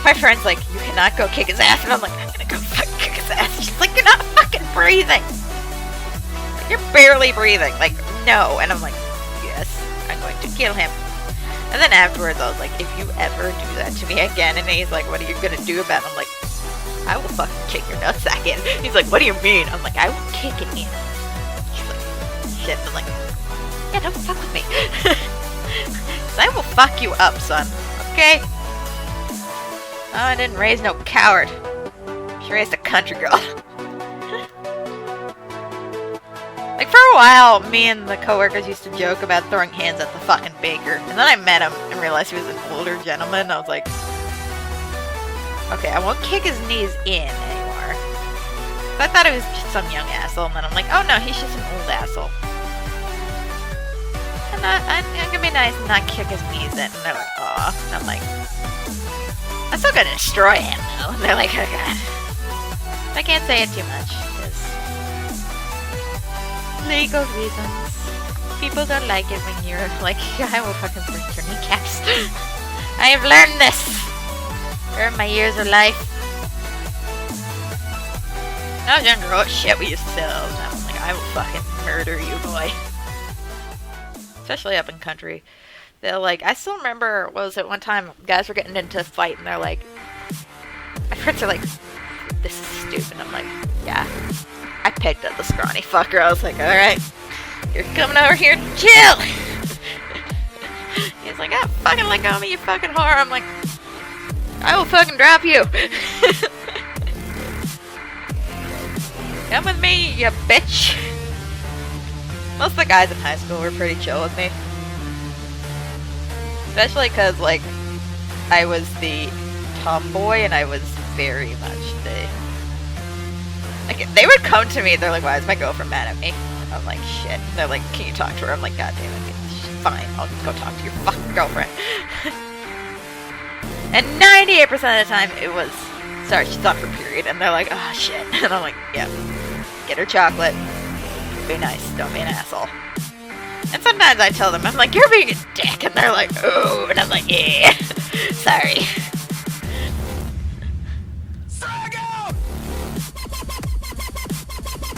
My friend's like, you cannot go kick his ass. And I'm like, I'm gonna go fucking kick his ass. She's like, you're not fucking breathing. Like, you're barely breathing. Like, no. And I'm like, yes, I'm going to kill him. And then afterwards, I was like, if you ever do that to me again. And he's like, what are you gonna do about it? I'm like, I will fucking kick your nutsack in. He's like, what do you mean? I'm like, I will kick it in. She's like, shit. I'm like, yeah, don't fuck with me. I will fuck you up, son. Okay? Oh, I didn't raise no coward. She raised a country girl. Like, for a while, me and the coworkers used to joke about throwing hands at the fucking baker. And then I met him and realized he was an older gentleman. I was like, okay, I won't kick his knees in anymore. So I thought he was just some young asshole. And then I'm like, oh no, he's just an old asshole. And I'm gonna be nice and not kick his knees in. And they're like, aw. And I'm like, I'm still gonna destroy him, though. And they're like, oh god. I can't say it too much, because legal reasons. People don't like it when you're like, I will fucking break your kneecaps. I have learned this over my years of life. When I was younger, oh shit, we used to say that all the time. I'm like, I will fucking murder you, boy. Especially up in country. They're like, I still remember, what was it, one time guys were getting into a fight and they're like, my friends are like, this is stupid. I'm like, yeah, I picked up the scrawny fucker. I was like, alright, you're coming over here to chill. He's like, ah, fucking let go of me, you fucking whore. I'm like, I will fucking drop you. Come with me, you bitch. Most of the guys in high school were pretty chill with me. Especially because, like, I was the tomboy and I was very much the... Like, they would come to me, they're like, why is my girlfriend mad at me? I'm like, shit. They're like, can you talk to her? I'm like, god damn it. Fine, I'll just go talk to your fucking girlfriend. And 98% of the time, it was, sorry, she's on her period. And they're like, oh, shit. And I'm like, yeah, get her chocolate. Be nice, don't be an asshole. And sometimes I tell them, I'm like, you're being a dick. And they're like, ooh. And I'm like, yeah, sorry.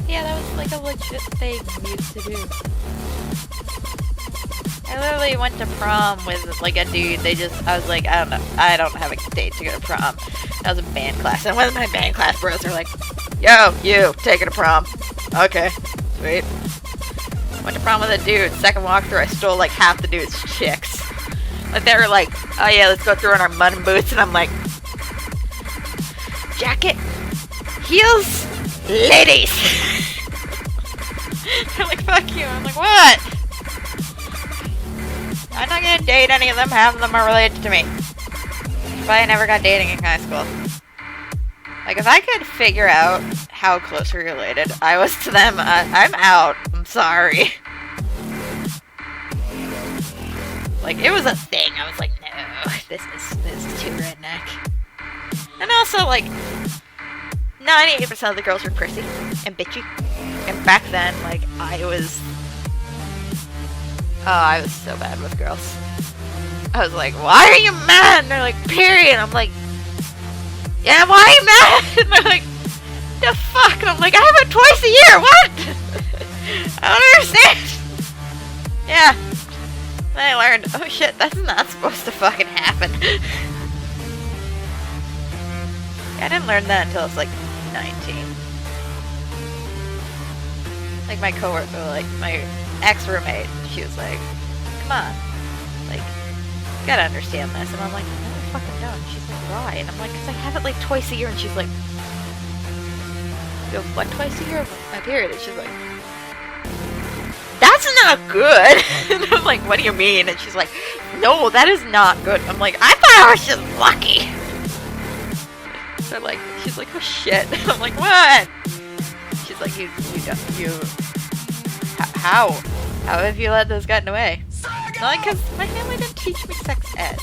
Yeah, that was like a legit thing we used to do. I literally went to prom with like a dude. I was like, I don't have a date to go to prom. I was in band class. And one of my band class bros are like, yo, you, take her to prom. Okay, sweet. Went to prom with a dude. Second walkthrough, I stole like half the dude's chicks. Like they were like, oh yeah, let's go through in our mud boots. And I'm like, jacket, heels, ladies. They're like, fuck you. I'm like, what? I'm not gonna date any of them. Half of them are related to me. But I never got dating in high school. Like, if I could figure out how close we're related I was to them, I'm out. I'm sorry. Like, it was a thing. I was like, no, this is too redneck. And also, like, 98% of the girls were prissy and bitchy. And back then, like, I was so bad with girls. I was like, why are you mad? And they're like, period. I'm like, yeah, why are you mad? And they're like, the fuck? And I'm like, I have it twice a year. What? I don't understand. Yeah. Then I learned, oh shit, that's not supposed to fucking happen. Yeah, I didn't learn that until I was like 19. Like my coworker, like my ex-roommate, she was like, come on, like, you gotta understand this. And I'm like, no, I fucking don't. She's like, why? And I'm like, because I have it like twice a year. And she's like, you go, what, twice a year? My period. And she's like, that's not good. And I'm like, what do you mean? And she's like, no, that is not good. I'm like, I thought I was just lucky. So like, she's like, oh shit. I'm like, what? She's like, how have you let this get away? Not like, because my family didn't teach me sex ed.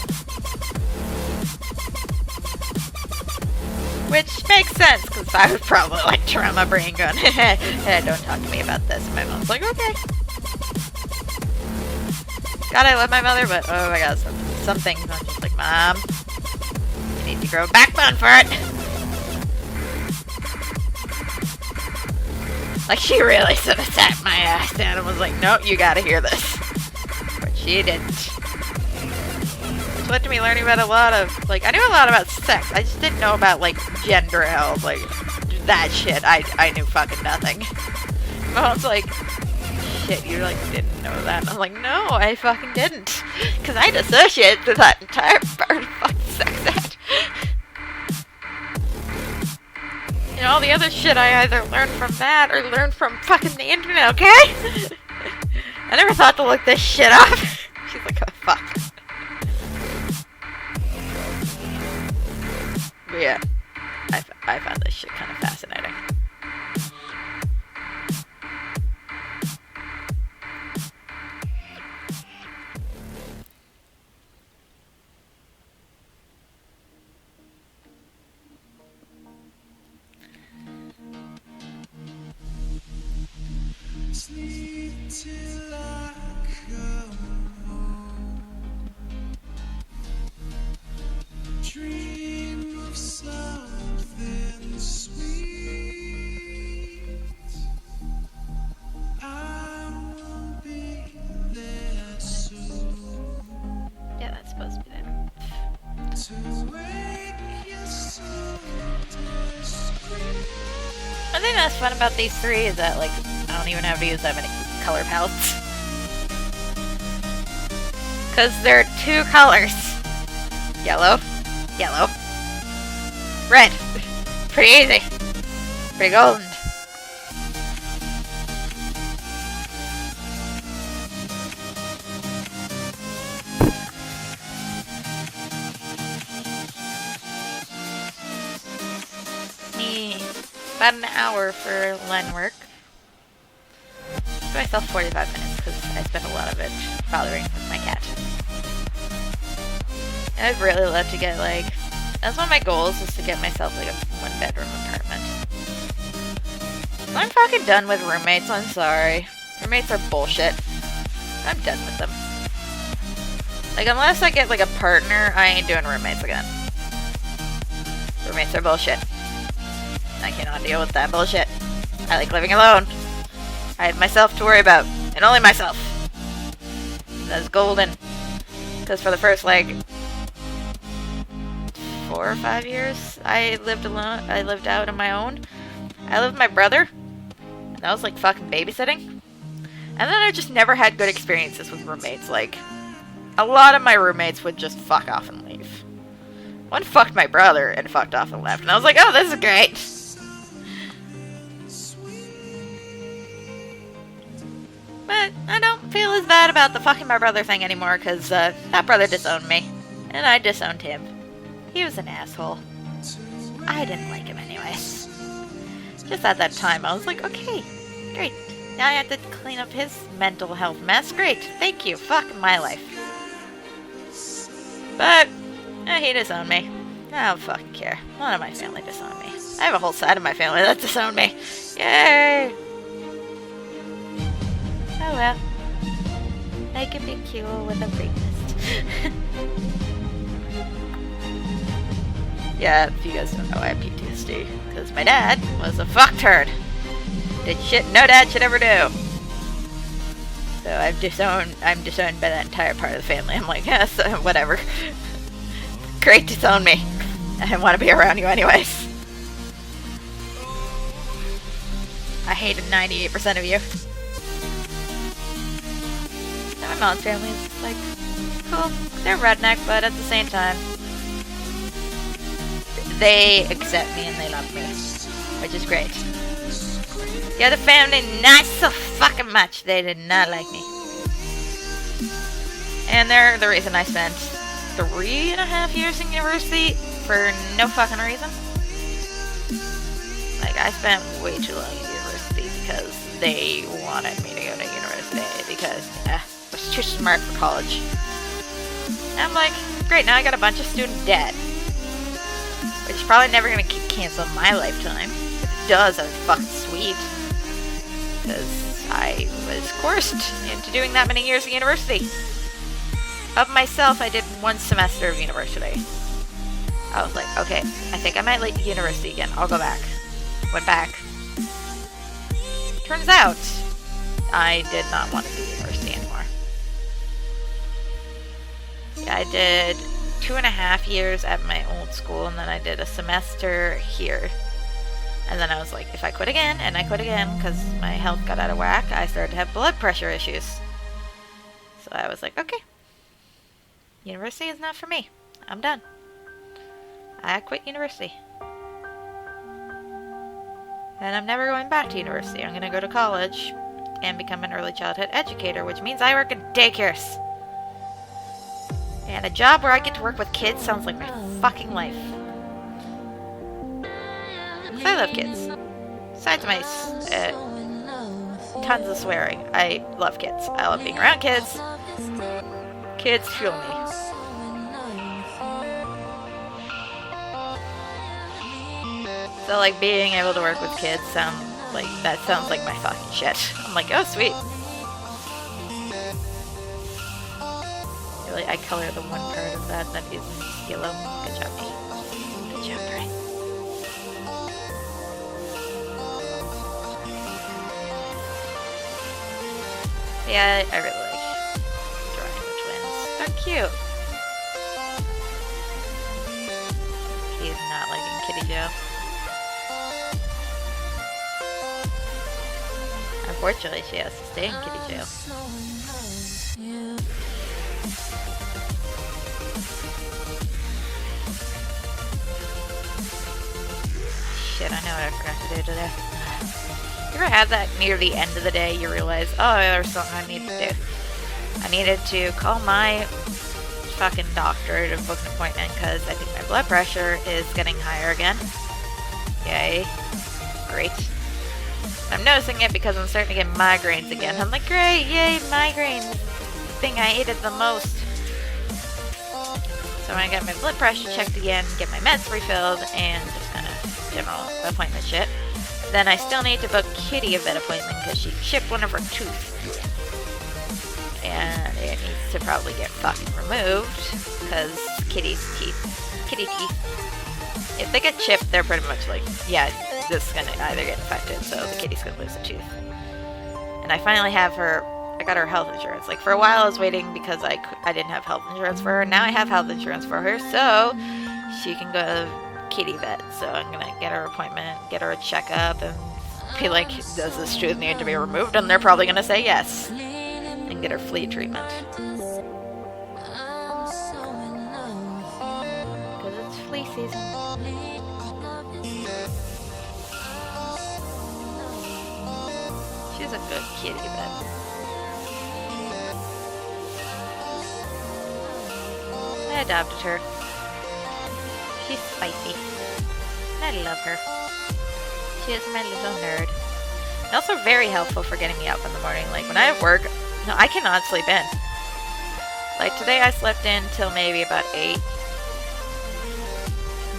Which makes sense, because I would probably like turn on my brain going, hey, don't talk to me about this. And my mom's like, okay. God, I love my mother, but oh my god, some things I'm just like, Mom, you need to grow a backbone for it. Like, she really should have sat my ass down and was like, no, you gotta hear this. But she didn't. Which led to me learning about a lot of, like, I knew a lot about sex. I just didn't know about, like, gender health, like, that shit. I knew fucking nothing. My mom's like, shit, you, like, didn't know that. And I'm like, no, I fucking didn't. Because I dissociated that entire part of fucking sex ed. You know, all the other shit I either learned from that or learned from fucking the internet, okay? I never thought to look this shit up. She's like, oh, fuck. But yeah, I found this shit kind of fascinating. Sleep till I come home. Dream of something sweet. I will be there soon. Yeah, that's supposed to be there. To wake your soul discreet. One thing that's fun about these three is that, like, I don't even have to use that many color palettes. Because there are two colors. Yellow. Yellow. Red. Pretty easy. Pretty golden. About an hour for Len work. Give myself 45 minutes because I spent a lot of it bothering with my cat. And I'd really love to get, like, that's one of my goals, is to get myself like a 1-bedroom apartment. I'm fucking done with roommates, I'm sorry. Roommates are bullshit. I'm done with them. Like, unless I get like a partner, I ain't doing roommates again. Roommates are bullshit. I cannot deal with that bullshit. I like living alone. I have myself to worry about. And only myself. That's golden. Because for the first, like, 4 or 5 years, I lived alone. I lived out on my own. I lived with my brother. And that was like fucking babysitting. And then I just never had good experiences with roommates. Like, a lot of my roommates would just fuck off and leave. One fucked my brother and fucked off and left. And I was like, oh, this is great. But I don't feel as bad about the fucking my brother thing anymore, because that brother disowned me. And I disowned him. He was an asshole. I didn't like him anyways. Just at that time, I was like, okay, great. Now I have to clean up his mental health mess. Great, thank you. Fuck my life. But he disowned me. I don't fucking care. None of my family disowned me. I have a whole side of my family that disowned me. Yay! Oh well. I can be cool with a rapist. Yeah, if you guys don't know, I have PTSD. Because my dad was a fuckturd. Did shit no dad should ever do. So I'm disowned by that entire part of the family. I'm like, yes, whatever. Great, disown me. I didn't want to be around you anyways. I hated 98% of you. And my mom's family is like, cool. They're redneck, but at the same time, they accept me and they love me, which is great. The other family, not so fucking much. They did not like me. And they're the reason I spent 3.5 years in university for no fucking reason. Like, I spent way too long in university because they wanted me to go to university because I was too smart for college. And I'm like, great, now I got a bunch of student debt, which is probably never going to cancel in my lifetime. If it does, that's fucking sweet. Because I was coerced into doing that many years of university. Of myself, I did 1 semester of university. I was like, okay, I think I might like university again. I'll go back. Went back. Turns out, I did not want to do university anymore. Yeah, I did 2.5 years at my old school, and then I did a semester here. And then I was like, if I quit again, and I quit again because my health got out of whack, I started to have blood pressure issues. So I was like, okay, university is not for me. I'm done. I quit university. And I'm never going back to university. I'm going to go to college and become an early childhood educator, which means I work at daycares. And a job where I get to work with kids sounds like my fucking life. I love kids. Besides my tons of swearing, I love kids. I love being around kids. Kids fuel me. So like being able to work with kids sounds like my fucking shit. I'm like, oh sweet. Really, I color the one part of that is yellow. Good job, me. Good job, Bray. Yeah, I really like drawing the twins. They're cute. He's not liking Kitty Joe. Unfortunately, she has to stay in kitty jail. Shit, I know what I forgot to do today. You ever have that near the end of the day, you realize, oh, there's something I need to do. I needed to call my fucking doctor to book an appointment because I think my blood pressure is getting higher again. Yay. Great. I'm noticing it because I'm starting to get migraines again. I'm like, great, yay, migraines. The thing I hated the most. So when I get my blood pressure checked again, get my meds refilled, and just kind of general appointment shit, then I still need to book Kitty a vet appointment because she chipped one of her teeth. And it needs to probably get fucking removed because kitty teeth, if they get chipped, they're pretty much like, yeah, this is gonna either get infected, so the kitty's gonna lose a tooth. And I finally have her, I got her health insurance. Like for a while I was waiting because I didn't have health insurance for her. Now I have health insurance for her, so she can go to kitty vet. So I'm gonna get her appointment, get her a checkup, and be like, does this tooth need to be removed? And they're probably gonna say yes. And get her flea treatment. Because it's flea season. She's a good kitty, but I adopted her. She's spicy. And I love her. She is my little nerd. And also very helpful for getting me up in the morning. Like when I have work, no, I cannot sleep in. Like today I slept in till maybe about 8.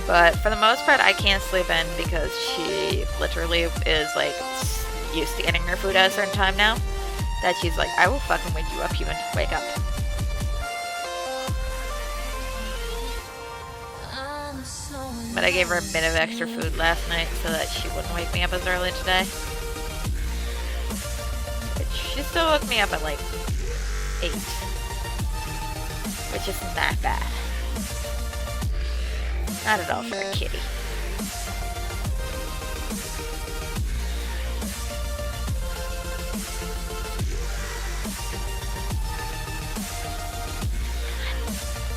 But for the most part I can't sleep in because she literally is like used to getting her food at a certain time now, that she's like, I will fucking wake you up, human. Wake up. But I gave her a bit of extra food last night so that she wouldn't wake me up as early today. Which she's still woke me up at like 8. Which isn't that bad. Not at all for a kitty.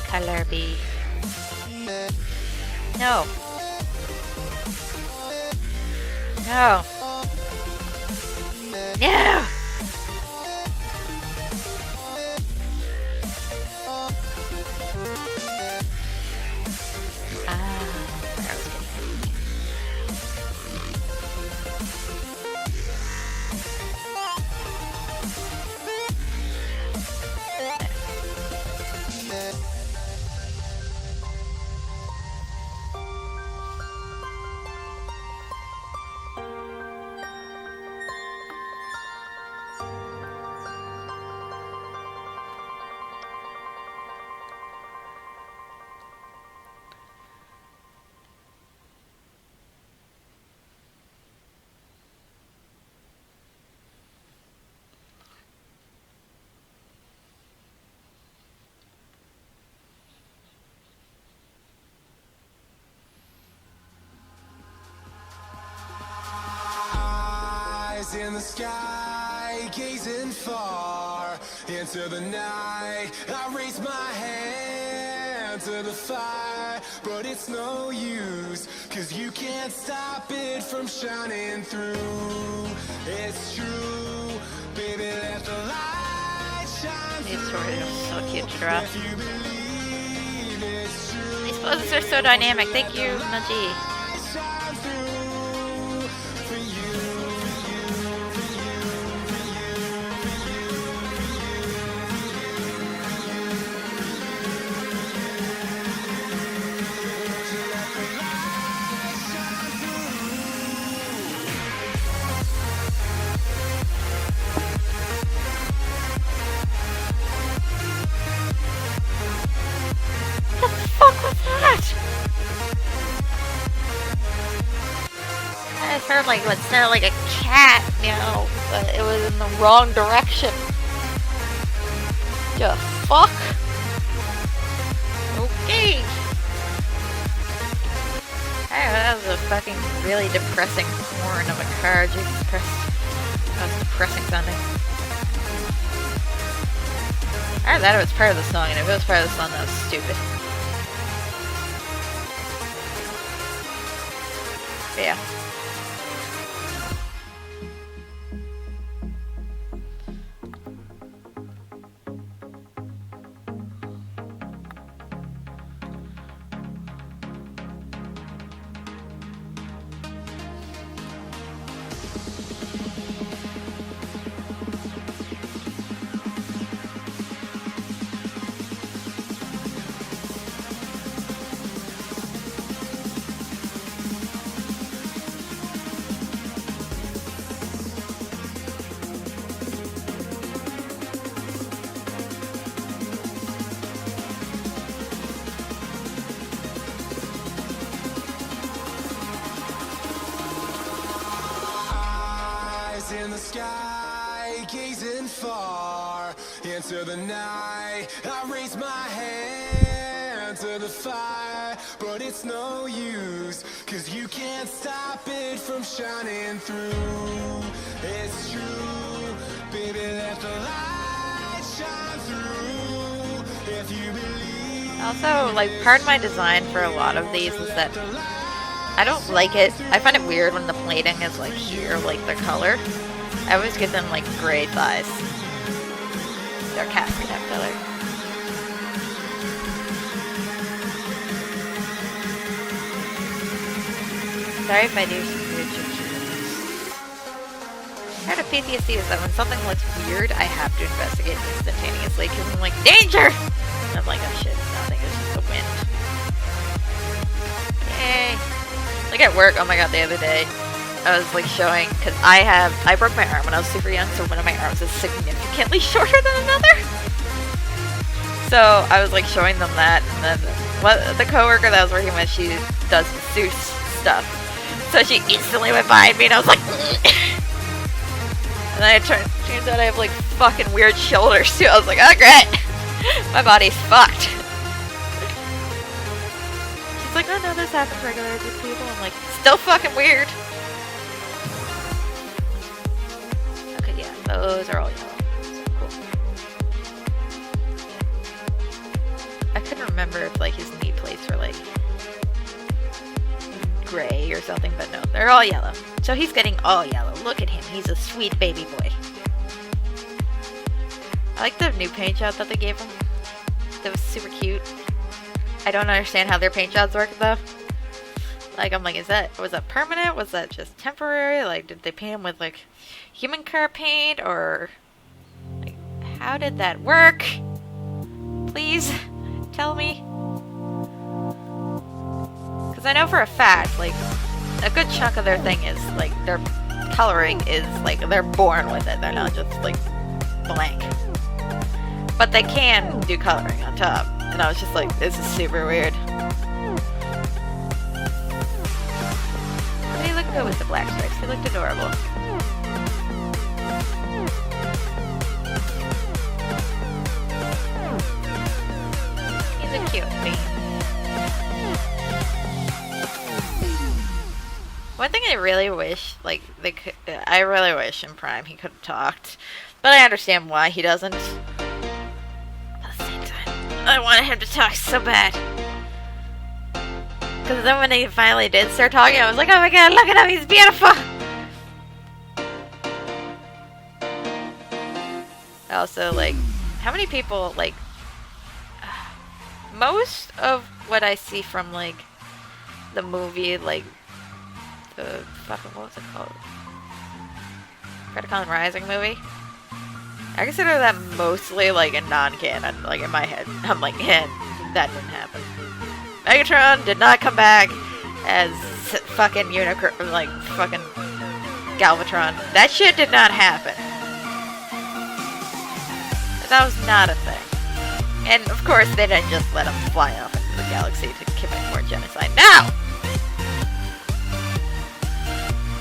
Color B. No. No. No! In the sky, gazing far into the night, I raise my hand to the fire, but it's no use, 'cause you can't stop it from shining through. It's true, baby, let the light shine These through. stories are so cute to draw. If you believe it's true, These poses are so dynamic. Thank you, Maji. shine through for you. What was that? I just heard like what sounded like a cat meow, but it was in the wrong direction. The fuck? Okay. That was a fucking really depressing horn of a car. Jesus Christ. That was depressing sounding. I heard that it was part of the song, and if it was part of the song, that was stupid. But yeah. In the sky, gazing far into the night, I raise my hand to the fire, but it's no use, 'cause you can't stop it from shining through. It's true, baby, let the light shine through. If you believe. Also, like, part of my design for a lot of these is that I don't like it. I find it weird when the plating is like here, like the color. I always give them like gray thighs. They're casting that color. Sorry if I do some weird shit. Part of PTSD is that when something looks weird, I have to investigate instantaneously because I'm like, danger! And I'm like, oh shit, it's nothing, it's just the wind. Yay! Like at work, oh my god, the other day, I was like showing, because I broke my arm when I was super young, so one of my arms is significantly shorter than another. So I was like showing them that, and then the coworker that I was working with, she does masseuse stuff. So she instantly went by me, and I was like, and then it turns out I have like fucking weird shoulders too. I was like, oh great, my body's fucked. She's like, oh no, this happens regularly with people. I'm like, still fucking weird. Okay, yeah, those are all yellow. So cool. I couldn't remember if like his knee plates were like gray or something, but no, they're all yellow. So he's getting all yellow. Look at him, he's a sweet baby boy. I like the new paint job that they gave him. That was super cute. I don't understand how their paint jobs work though. Like, I'm like, was that permanent? Was that just temporary? Like, did they paint him with like human car paint, or like, how did that work? Please tell me. Because I know for a fact, like, a good chunk of their thing is like their coloring is like they're born with it. They're not just like blank. But they can do coloring on top. And I was just like, this is super weird. But he looked good with the black stripes. He looked adorable. He's a cute bean. One thing I really wish, like, I really wish in Prime he could have talked. But I understand why he doesn't. I wanted him to talk so bad. Because then when he finally did start talking, I was like, oh my god, look at him, he's beautiful! Also, like, how many people, like, most of what I see from, like, the movie, like, the fucking, what was it called? Predacon Rising movie? I consider that mostly like a non-canon, like in my head. I'm like, that didn't happen. Megatron did not come back as fucking like fucking Galvatron. That shit did not happen. That was not a thing. And of course they didn't just let him fly off into the galaxy to commit more genocide. No!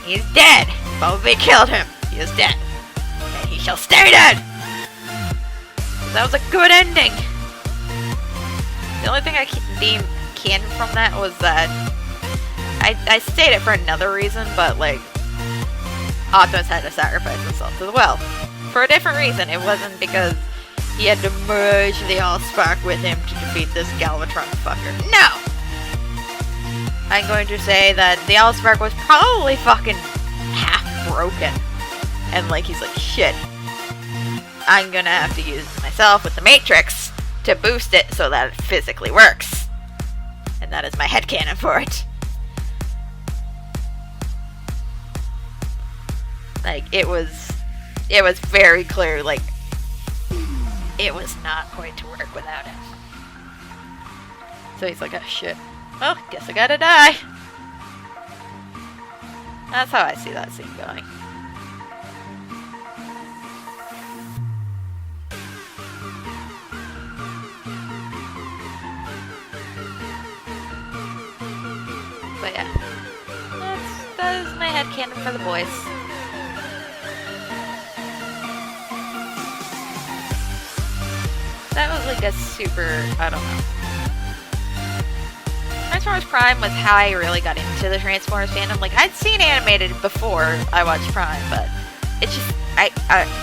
He's dead! Bumblebee killed him. He is dead. And he shall stay dead! That was a good ending! The only thing I deemed canon from that was that I stayed it for another reason, but like Optimus had to sacrifice himself as well. For a different reason. It wasn't because he had to merge the Allspark with him to defeat this Galvatron fucker. No! I'm going to say that the Allspark was probably fucking half broken. And like, he's like, shit. I'm gonna have to use myself with the Matrix to boost it so that it physically works. And that is my headcanon for it. Like, it was very clear, like, it was not going to work without him. So he's like, oh shit. Well, guess I gotta die. That's how I see that scene going. But yeah, that is my headcanon for the boys. That was like a super, I don't know. Transformers Prime was how I really got into the Transformers fandom. Like, I'd seen animated before I watched Prime, but it's just,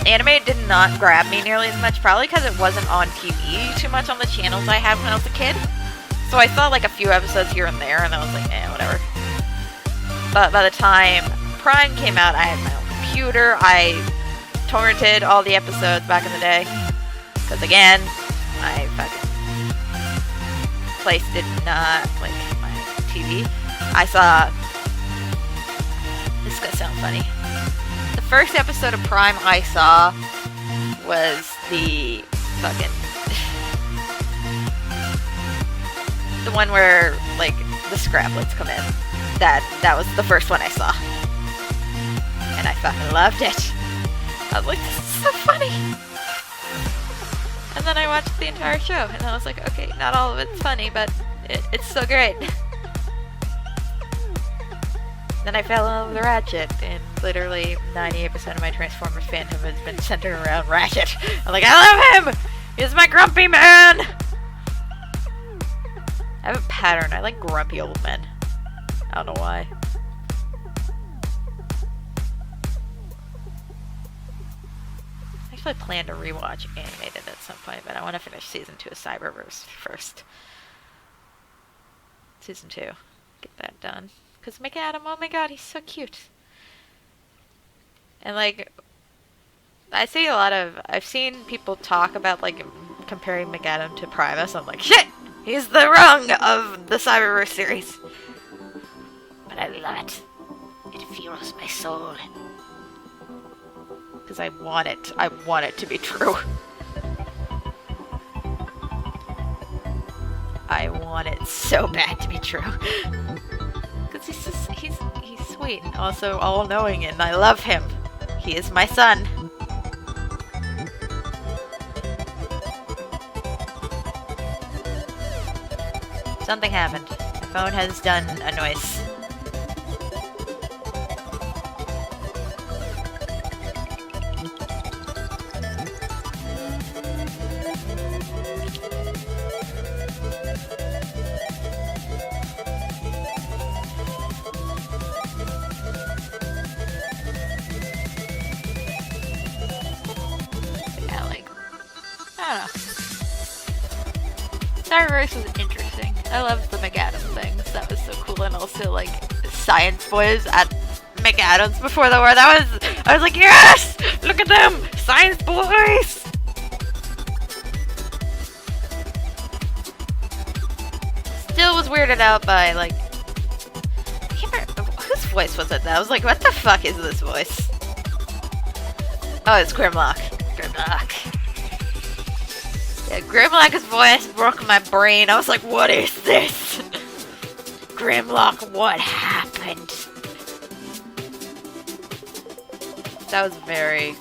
animated did not grab me nearly as much, probably because it wasn't on TV too much on the channels I had when I was a kid. So I saw like a few episodes here and there, and I was like, whatever. But by the time Prime came out, I had my own computer. I torrented all the episodes back in the day. Because again, my fucking place did not, like, my TV. I saw, this is gonna sound funny. The first episode of Prime I saw was the fucking, the one where, like, the scraplets come in. That was the first one I saw. And I fucking loved it. I was like, this is so funny. And then I watched the entire show, and I was like, okay, not all of it's funny, but it's so great. Then I fell in love with Ratchet, and literally 98% of my Transformers fandom has been centered around Ratchet. I'm like, I love him! He's my grumpy man! I have a pattern. I like grumpy old men. I don't know why. I actually plan to rewatch Animated at some point, but I want to finish Season 2 of Cyberverse first. Season 2. Get that done. Because McAdam, oh my god, he's so cute. And like, I've seen people talk about like comparing McAdam to Primus. I'm like, shit! He's the rung of the Cyberverse series. But I love it. It fuels my soul. Because I want it to be true. I want it so bad to be true. Because he's sweet and also all-knowing, and I love him. He is my son. Something happened. My phone has done a noise. Cyberverse was interesting. I loved the McAdam things. That was so cool. And also, like, Science Boys at McAdams before the war. I was like, yes! Look at them! Science Boys! Still was weirded out by, like, I can't remember, whose voice was it though? I was like, what the fuck is this voice? Oh, it's Grimlock. Grimlock. Yeah, Grimlock's voice broke my brain. I was like, what is this? Grimlock, what happened? That was very...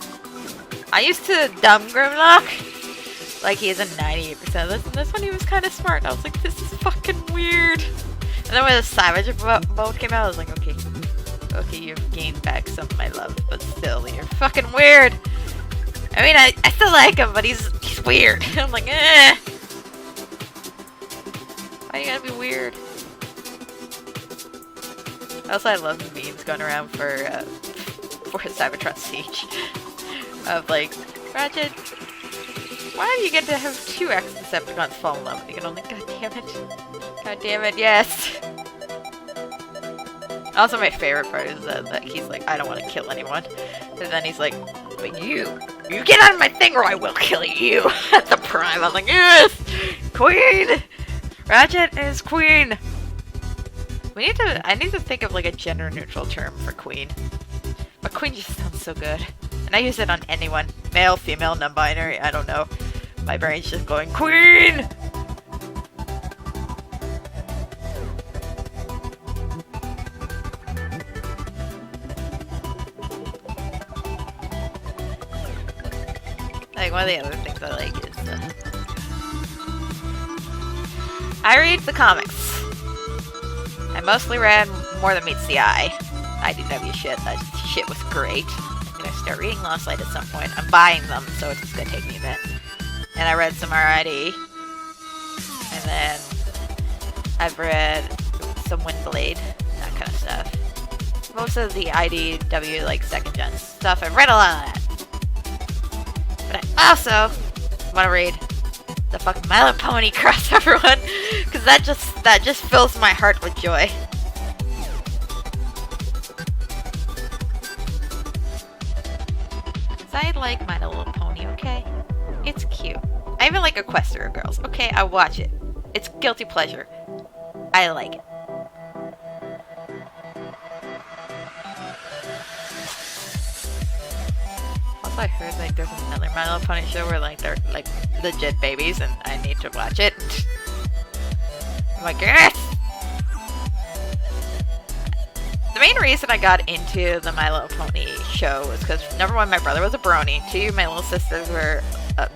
I used to dumb Grimlock. Like, he is a 98% of this one he was kind of smart. I was like, this is fucking weird. And then when the Savage mode came out, I was like, okay. Okay, you've gained back some of my love, but still, you're fucking weird. I mean, I still like him, but he's weird. I'm like, eh. Why you gotta be weird? Also, I love the memes going around for Cybertron Siege. Of like, Ratchet, why do you get to have two ex-Decepticons fall in love with you? And I'm like, god damn it. God damn it, yes. Also, my favorite part is that he's like, I don't want to kill anyone. And then he's like, but you get out of my thing or I will kill you at the prime. I'm like, yes! Queen! Ratchet is queen! I need to think of like a gender neutral term for queen. But queen just sounds so good. And I use it on anyone. Male, female, non-binary, I don't know. My brain's just going, queen! Like, one of the other things I like is, I read the comics. I mostly read More Than Meets the Eye. IDW shit. That shit was great. I'm gonna start reading Lost Light at some point. I'm buying them, so it's gonna take me a bit. And I read some RID. And then I've read some Windblade, that kind of stuff. Most of the IDW, like, second gen stuff. I've read a lot of that. But I also want to read the fucking My Little Pony crossover one, because that just fills my heart with joy. Because I like My Little Pony, okay? It's cute. I even like Equestria Girls. Okay, I watch it. It's guilty pleasure. I like it. I heard like there's another My Little Pony show where like they're like legit babies and I need to watch it. I'm like, yes! The main reason I got into the My Little Pony show was because number one, my brother was a brony. Two, my little sisters were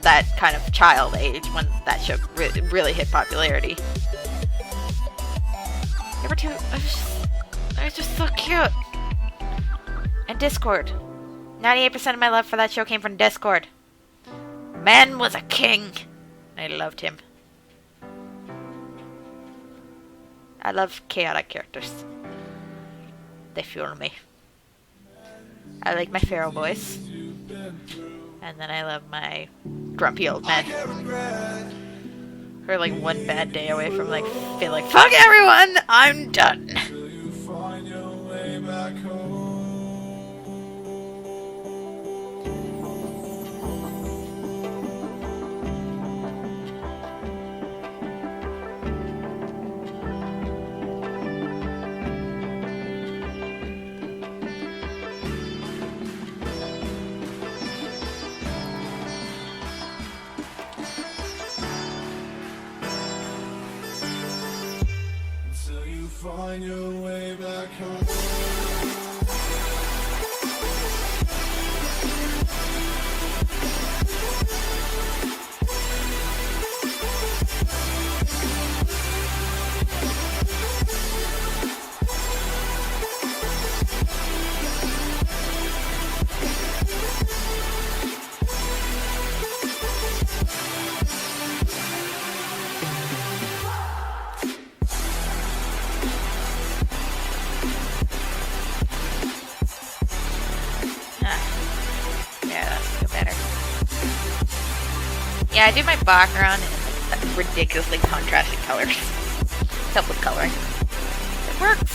that kind of child age when that show really hit popularity. Number two, They're just so cute. And Discord. 98% of my love for that show came from Discord. Man was a king. I loved him. I love chaotic characters. They fuel me. I like my feral boys. And then I love my grumpy old men. Who are like one bad day away from like, feel like, fuck everyone! I'm done! Find your way back home. Yeah, I do my background in like ridiculously contrasted colors. Help with coloring. It works.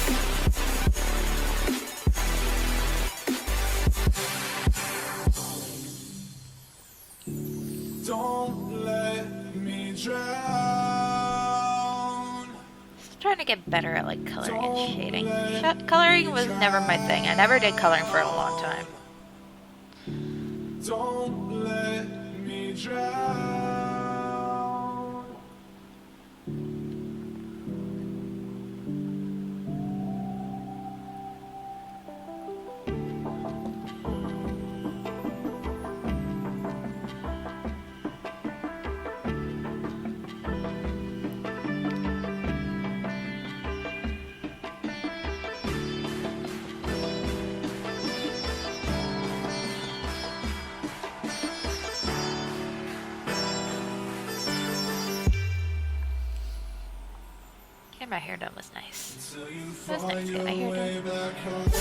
Don't let me drown. Just trying to get better at like coloring and shading. Coloring was never my thing. I never did coloring for a long time. Don't let me drown. Getting my hair done was nice. It was nice getting my hair done.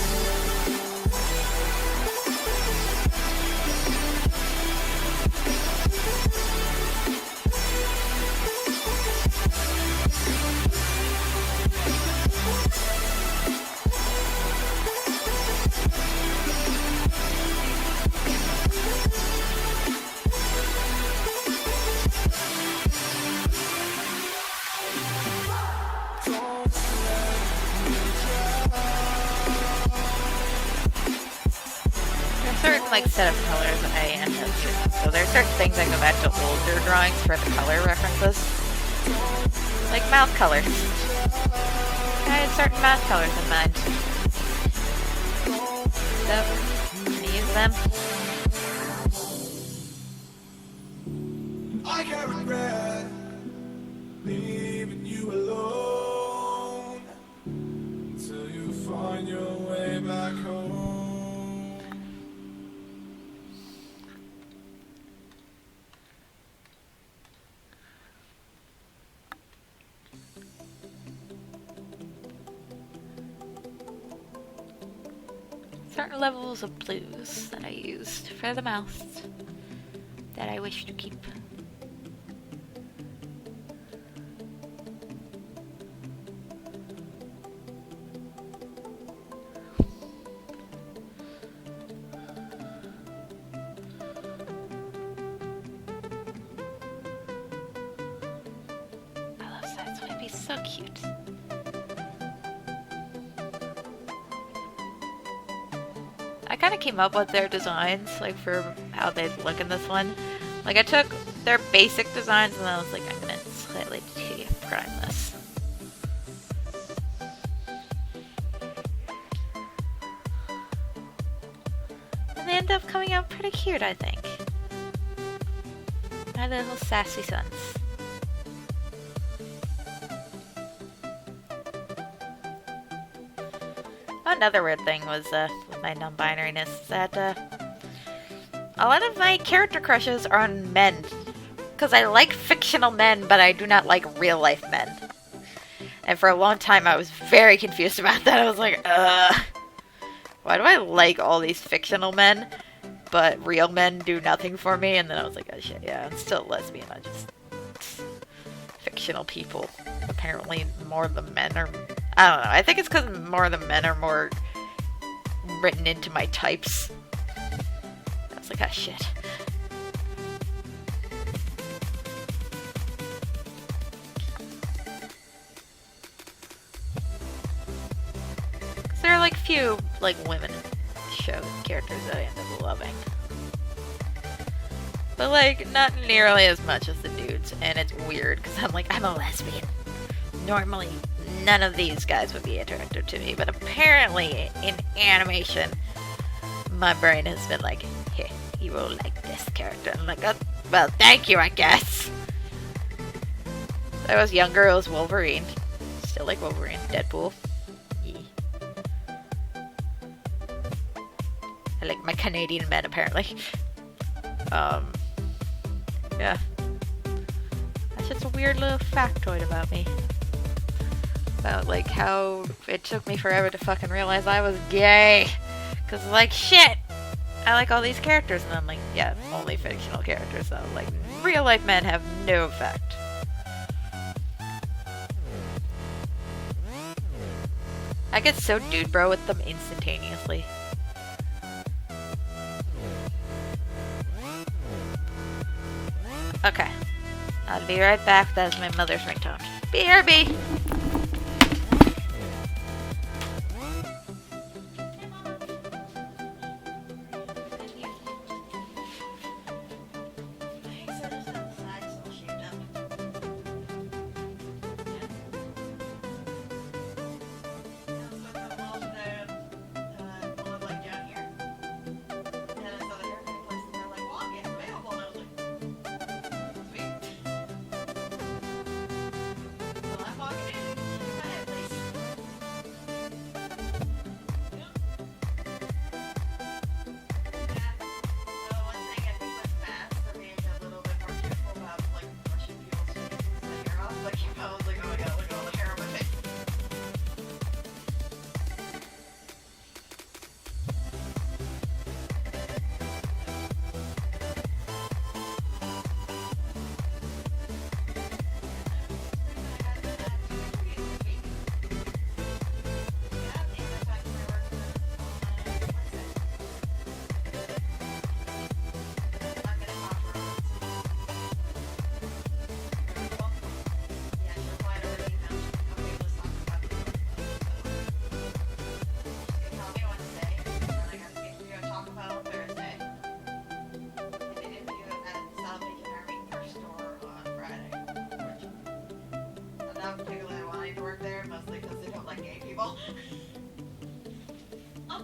Certain like set of colors that I end up choosing. So there's certain things I go back to older drawings for the color references. Like mouth colors. I had certain mouth colors in mind. So I use them. I can't regret leaving you alone until you find your way back home. Certain levels of blues that I used for the mouth that I wish to keep. I love Sideswipe, he's so cute. I kind of came up with their designs, like for how they look in this one. Like I took their basic designs and I was like, I'm gonna slightly prime this. And they end up coming out pretty cute, I think. My little sassy sons. Another weird thing was with my non-binariness is that a lot of my character crushes are on men. Because I like fictional men, but I do not like real-life men. And for a long time, I was very confused about that. I was like, why do I like all these fictional men, but real men do nothing for me? And then I was like, oh shit, yeah, I'm still a lesbian. I just... fictional people. Apparently more of the men are... I don't know. I think it's because more of the men are more written into my types. I was like, ah, shit. There are like few like women show characters that I end up loving, but like not nearly as much as the dudes, and it's weird because I'm like, I'm a lesbian. Normally, none of these guys would be attractive to me, but apparently in animation, my brain has been like, hey, you will like this character. I'm like, oh, well, thank you, I guess. When I was younger, it was Wolverine. Still like Wolverine. Deadpool. I like my Canadian men, apparently. Yeah. That's just a weird little factoid about me. About, like, how it took me forever to fucking realize I was gay. Because, like, shit! I like all these characters, and I'm like, yeah, only fictional characters, so, like, real-life men have no effect. I get so dude bro with them instantaneously. Okay. I'll be right back. That's my mother's ringtone. BRB!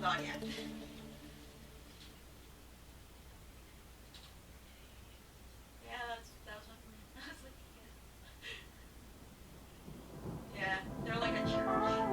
Not yet. Yeah, that was one. I was like, yeah, they're like a church.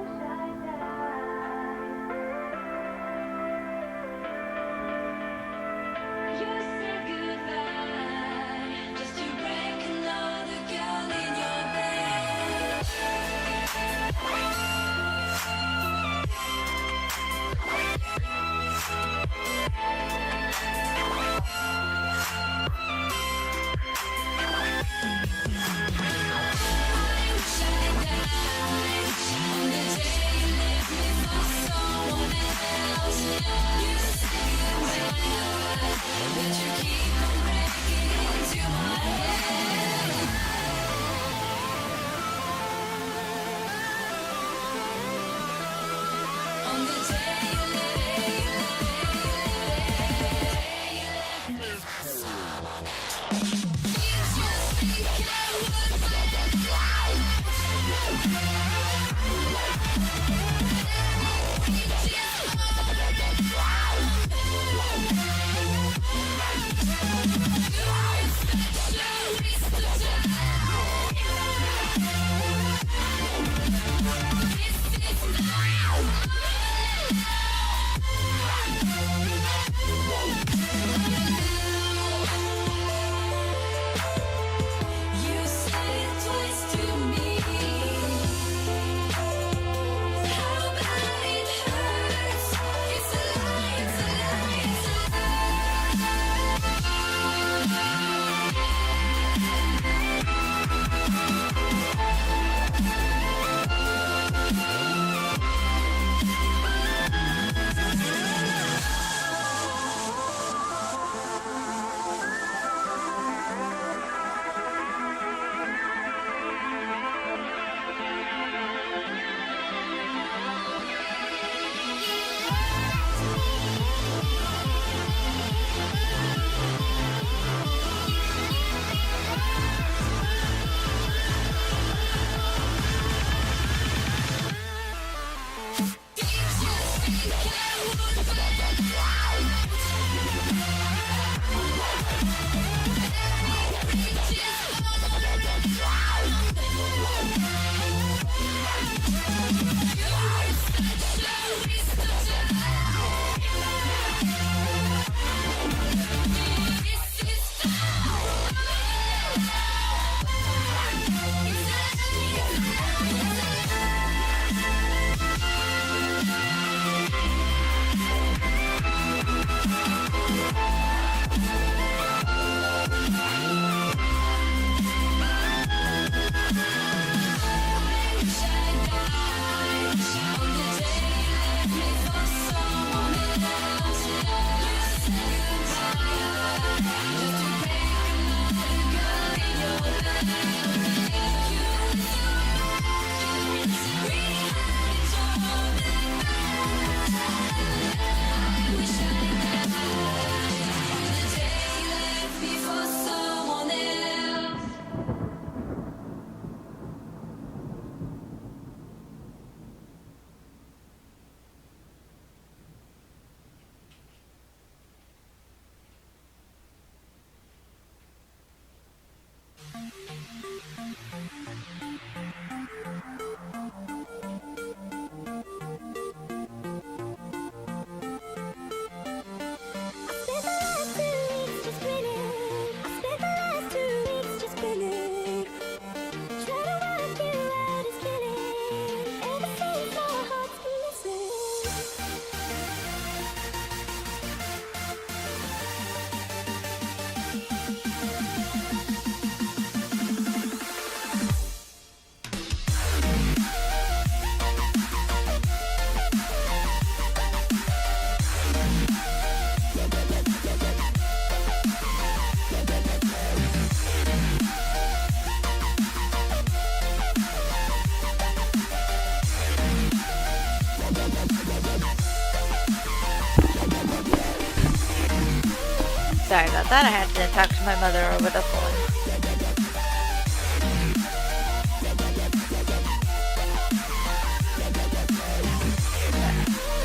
Sorry about that, I had to talk to my mother over the phone.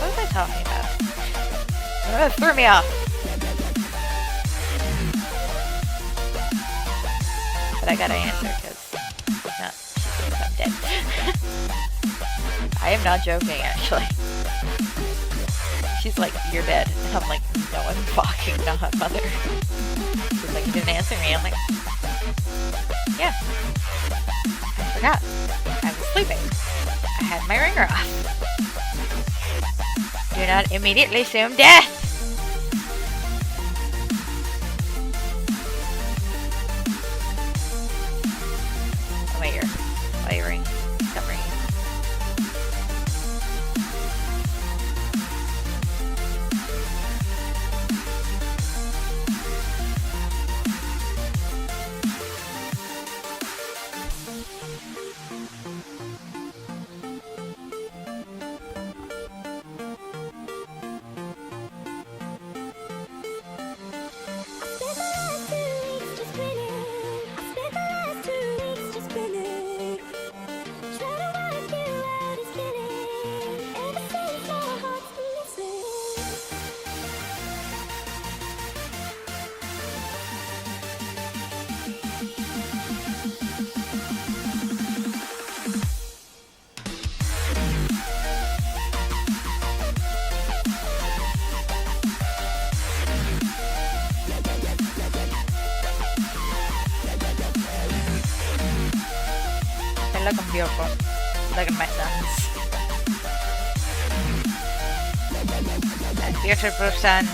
What was I talking about? It threw me off. But I gotta answer because I'm dead. I am not joking, actually. She's like, you're dead. And I'm like, no, I'm fucking not, mother. She's like, you didn't answer me. I'm like, yeah. I forgot. I was sleeping. I had my ringer off. Do not immediately assume death. Oh, wait, your ring. Stop ringing. Look, I'm beautiful. Look at my sons. And beautiful sons.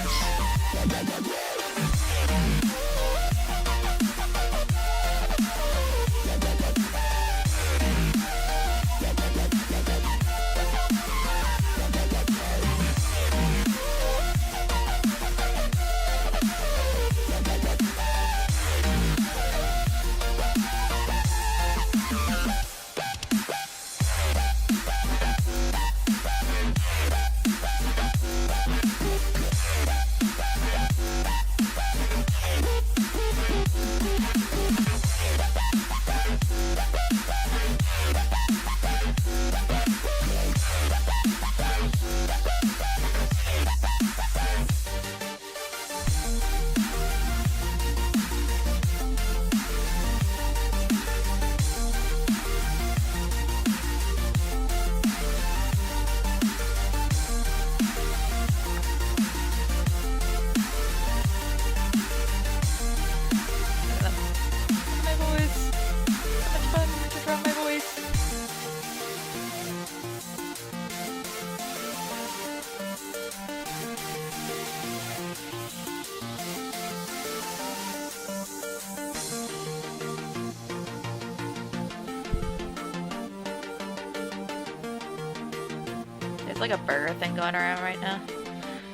Like a burger thing going around right now.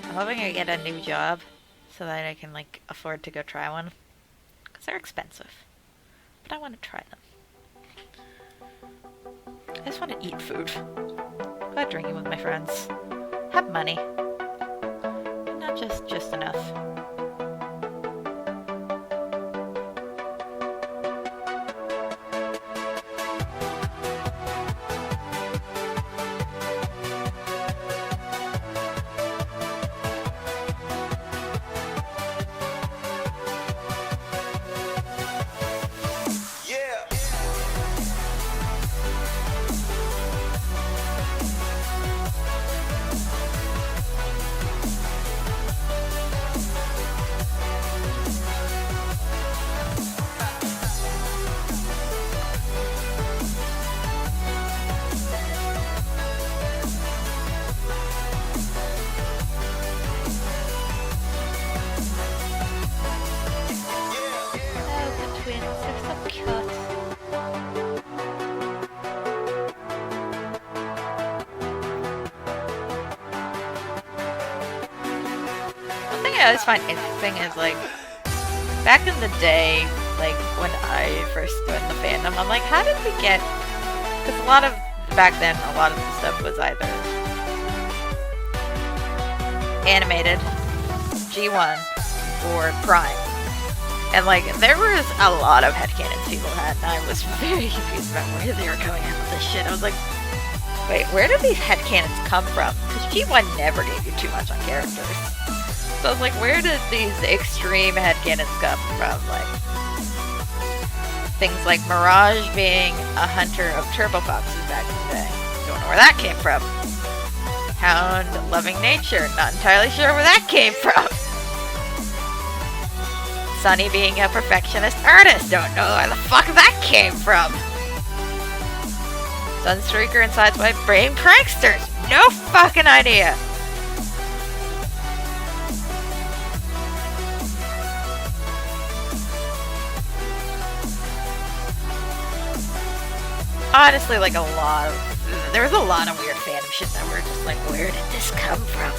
I'm hoping I get a new job so that I can like afford to go try one, because they're expensive, but I want to try them. I just want to eat food, go out drinking with my friends, have money, but not just enough. always find interesting is, like, back in the day, like, when I first joined the fandom, I'm like, how did we get... Because back then, a lot of the stuff was either animated, G1, or Prime. And, like, there was a lot of headcanons people had, and I was very confused about where they were going out with this shit. I was like, wait, where did these headcanons come from? Because G1 never gave you too much on characters. So I was like, where did these extreme headcanons come from? Like, things like Mirage being a hunter of turbo foxes back in the day. Don't know where that came from. Hound loving nature. Not entirely sure where that came from. Sunny being a perfectionist artist. Don't know where the fuck that came from. Sunstreaker and Sideswipe brain pranksters. No fucking idea. Honestly, like there was a lot of weird fandom shit that were just like, where did this come from?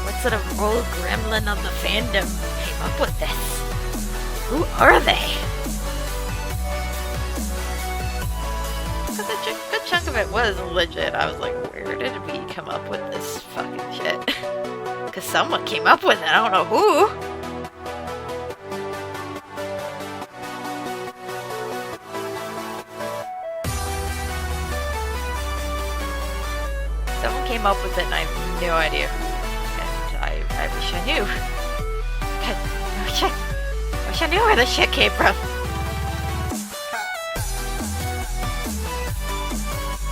What sort of old gremlin of the fandom came up with this? Who are they? Because a good chunk of it was legit. I was like, where did we come up with this fucking shit? Because someone came up with it. I don't know who. Someone came up with it and I have no idea who. And I wish I knew. I wish I knew where this shit came from.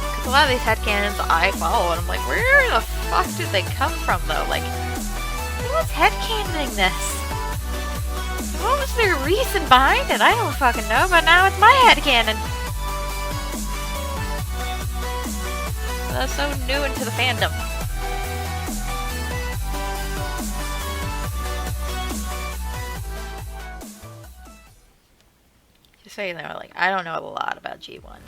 Because a lot of these headcanons I follow and I'm like, where the fuck did they come from though? Like, who was headcanoning this? What was their reason behind it? I don't fucking know, but now it's my headcanon. That's so new into the fandom. Just so you know, like, I don't know a lot about G1.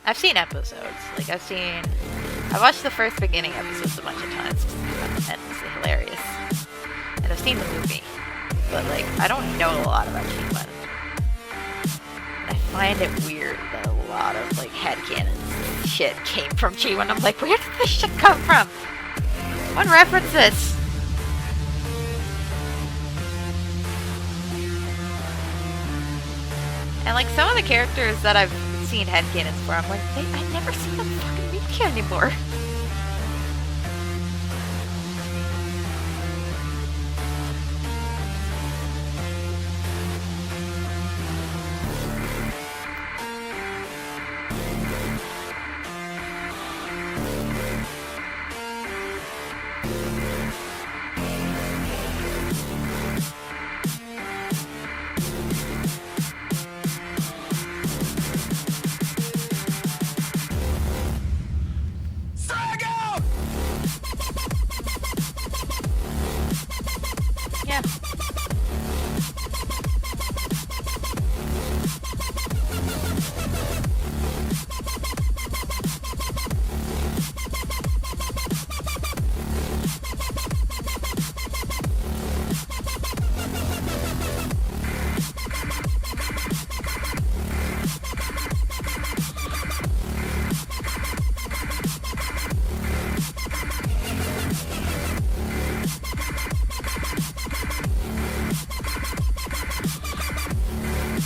I've seen episodes. Like, I watched the first beginning episodes a bunch of times. It's endlessly hilarious. And I've seen the movie. But, like, I don't know a lot about G1. And I find it weird that a lot of, like, headcanons shit came from G1. I'm like, where did this shit come from? What references? And like some of the characters that I've seen headcanons for, I'm like, I never see them fucking meet you anymore.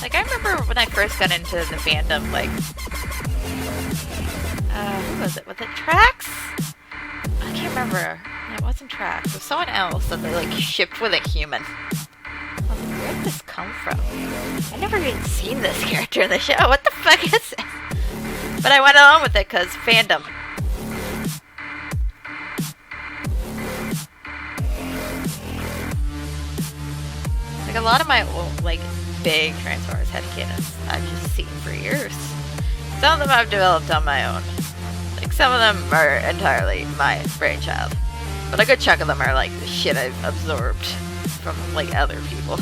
Like, I remember when I first got into the fandom, like, who was it? Was it Trax? I can't remember. It wasn't Trax. It was someone else that they, like, shipped with a human. I was like, where did this come from? I never even seen this character in the show. What the fuck is this? But I went along with it, because fandom. Like, a lot of my old, like, big Transformers headcanons I've just seen for years. Some of them I've developed on my own. Like, some of them are entirely my brainchild. But a good chunk of them are, like, the shit I've absorbed from, like, other people.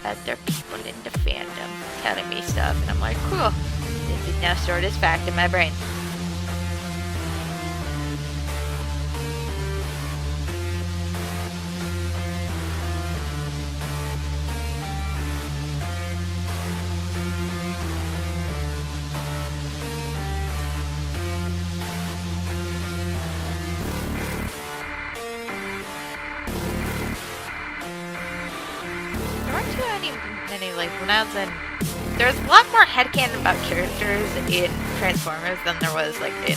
Other people in the fandom telling me stuff, and I'm like, cool. This is now stored as fact in my brain. like when I was in, there's a lot more headcanon about characters in Transformers than there was like in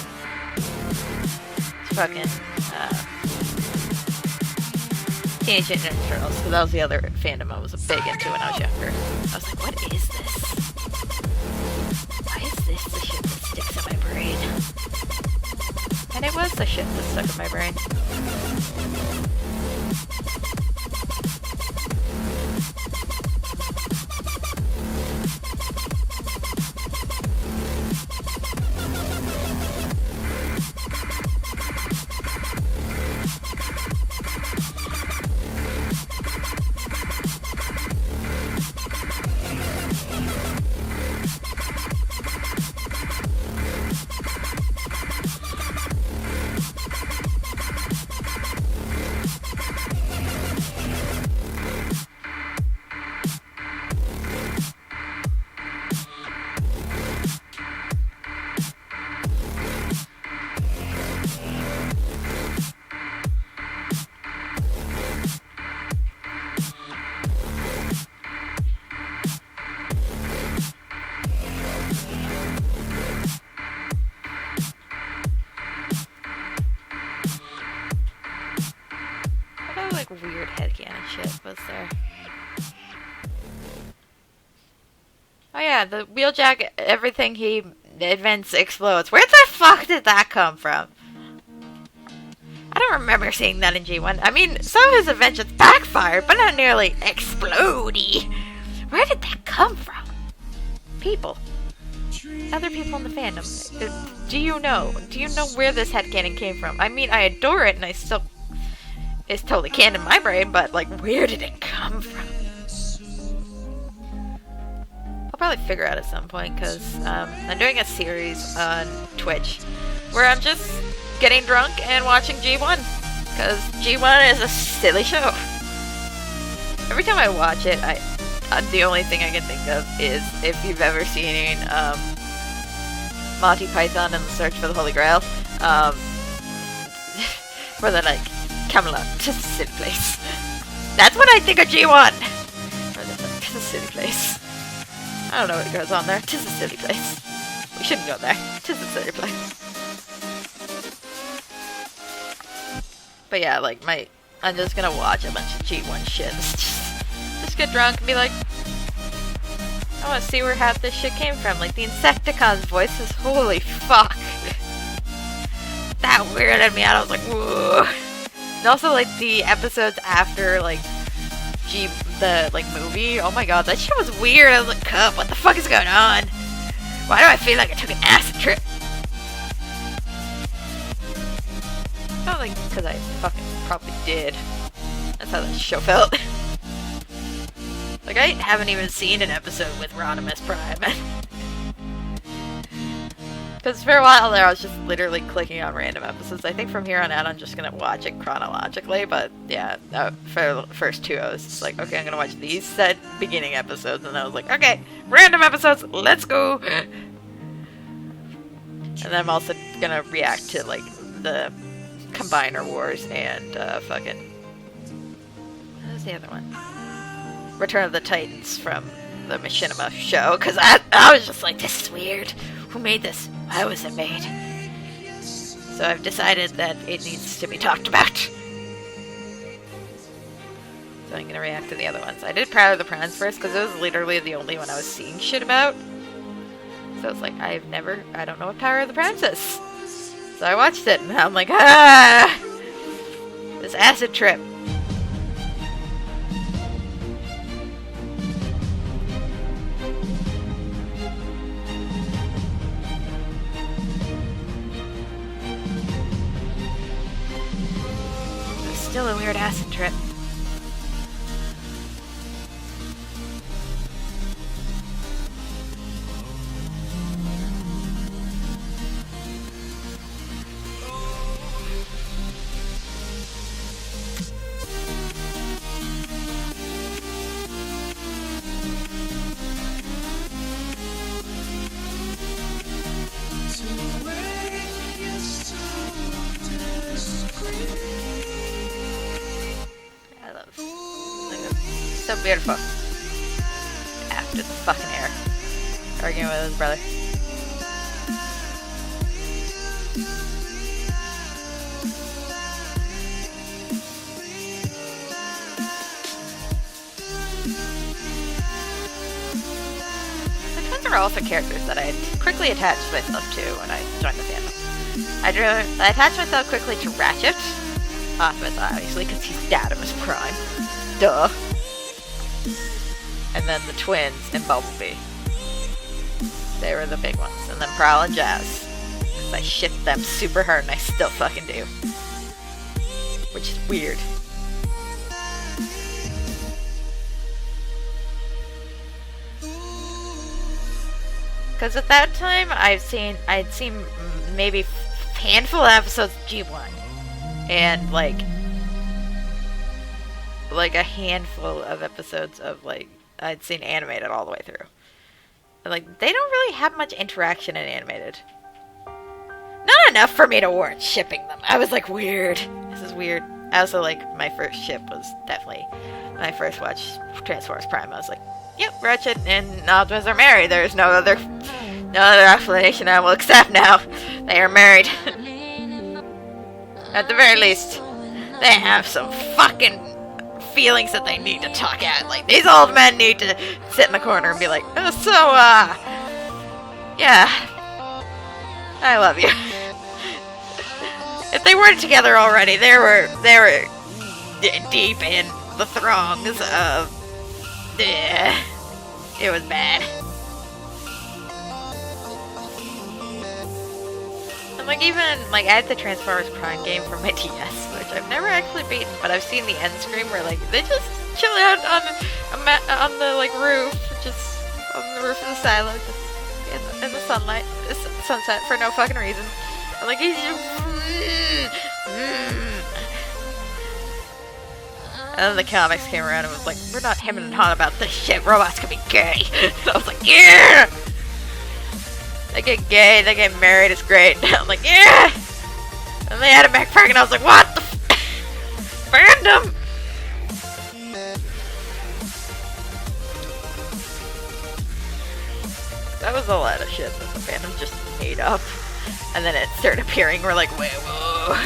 fucking Teenage Mutant Ninja Turtles, because that was the other fandom I was big into when I was younger. I was like, what is this? Why is this the shit that sticks in my brain? And it was the shit that stuck in my brain. Weird headcanon shit was there. Oh yeah, the Wheeljack, everything he invents explodes. Where the fuck did that come from? I don't remember seeing that in G1. I mean, some of his inventions backfired, but not nearly explodey. Where did that come from? People. Other people in the fandom. Do you know? Do you know where this headcanon came from? I mean, I adore it, and I still... It's totally canon in my brain, but, like, where did it come from? I'll probably figure out at some point, because I'm doing a series on Twitch where I'm just getting drunk and watching G1, because G1 is a silly show. Every time I watch it, the only thing I can think of is if you've ever seen Monty Python and the Search for the Holy Grail, where they're like, Camelot, tis a silly place. That's what I think of G1! Or they're like, tis a silly place. I don't know what goes on there. Tis a silly place. We shouldn't go there. Tis a silly place. But yeah, like, I'm just gonna watch a bunch of G1 shit. Just get drunk and be like, I wanna see where half this shit came from. Like, the Insecticons voices, holy fuck. That weirded me out. I was like, whoa. And also, like, the episodes after, like, the movie, oh my god, that shit was weird. I was like, Cup, what the fuck is going on? Why do I feel like I took an acid trip? Oh, like, because I fucking probably did. That's how that show felt. Like, I haven't even seen an episode with Rodimus Prime. Because for a while there, I was just literally clicking on random episodes. I think from here on out, I'm just going to watch it chronologically. But yeah, for the first two, I was just like, okay, I'm going to watch these set beginning episodes. And I was like, okay, random episodes, let's go. And then I'm also going to react to, like, the Combiner Wars and fucking... What was the other one? Return of the Titans from the Machinima show. Because I was just like, this is weird. Who made this? Why was it made? So I've decided that it needs to be talked about. So I'm going to react to the other ones. I did Proud of the Prawns first because it was literally the only one I was seeing shit about. So it's like, I don't know what Power of the Prawns is. So I watched it and I'm like, ah! This acid trip. Still a weird acid trip. So beautiful. Yeah. Just fucking hair. Arguing with his brother. The twins are also characters that I quickly attached myself to when I joined the fandom. I attached myself quickly to Ratchet. Optimus, obviously, because he's dad of his prime. Duh. And then the twins and Bumblebee. They were the big ones. And then Prowl and Jazz. Because I shipped them super hard and I still fucking do. Which is weird. Because at that time, I'd seen maybe a handful of episodes of G1. And like a handful of episodes of like I'd seen animated all the way through. And, like, they don't really have much interaction in animated. Not enough for me to warrant shipping them. I was like, weird. This is weird. I also, like, my first ship was definitely when I first watched Transformers Prime. I was like, yep, Ratchet and Optimus are married. There's no other explanation I will accept now. They are married. At the very least, they have some fucking feelings that they need to talk out. Like, these old men need to sit in the corner and be like, oh, so, yeah, I love you. If they weren't together already, they were deep in the throngs of, it was bad. And, like, even, like, I had the Transformers Prime game for my DS, which I've never actually beaten, but I've seen the end screen where, like, they just chill out on the, like, roof, just on the roof of the silo, just in the sunlight, sunset, for no fucking reason. And, like, he's just, And then the comics came around and was like, we're not hemming and hawing about this shit, robots can be gay. And I was like, yeah! They get gay, they get married, it's great. I'm like, yeah! And they had a Mech and I was like, what the fandom? That was a lot of shit that the fandom just made up. And then it started appearing, we're like, wait, whoa.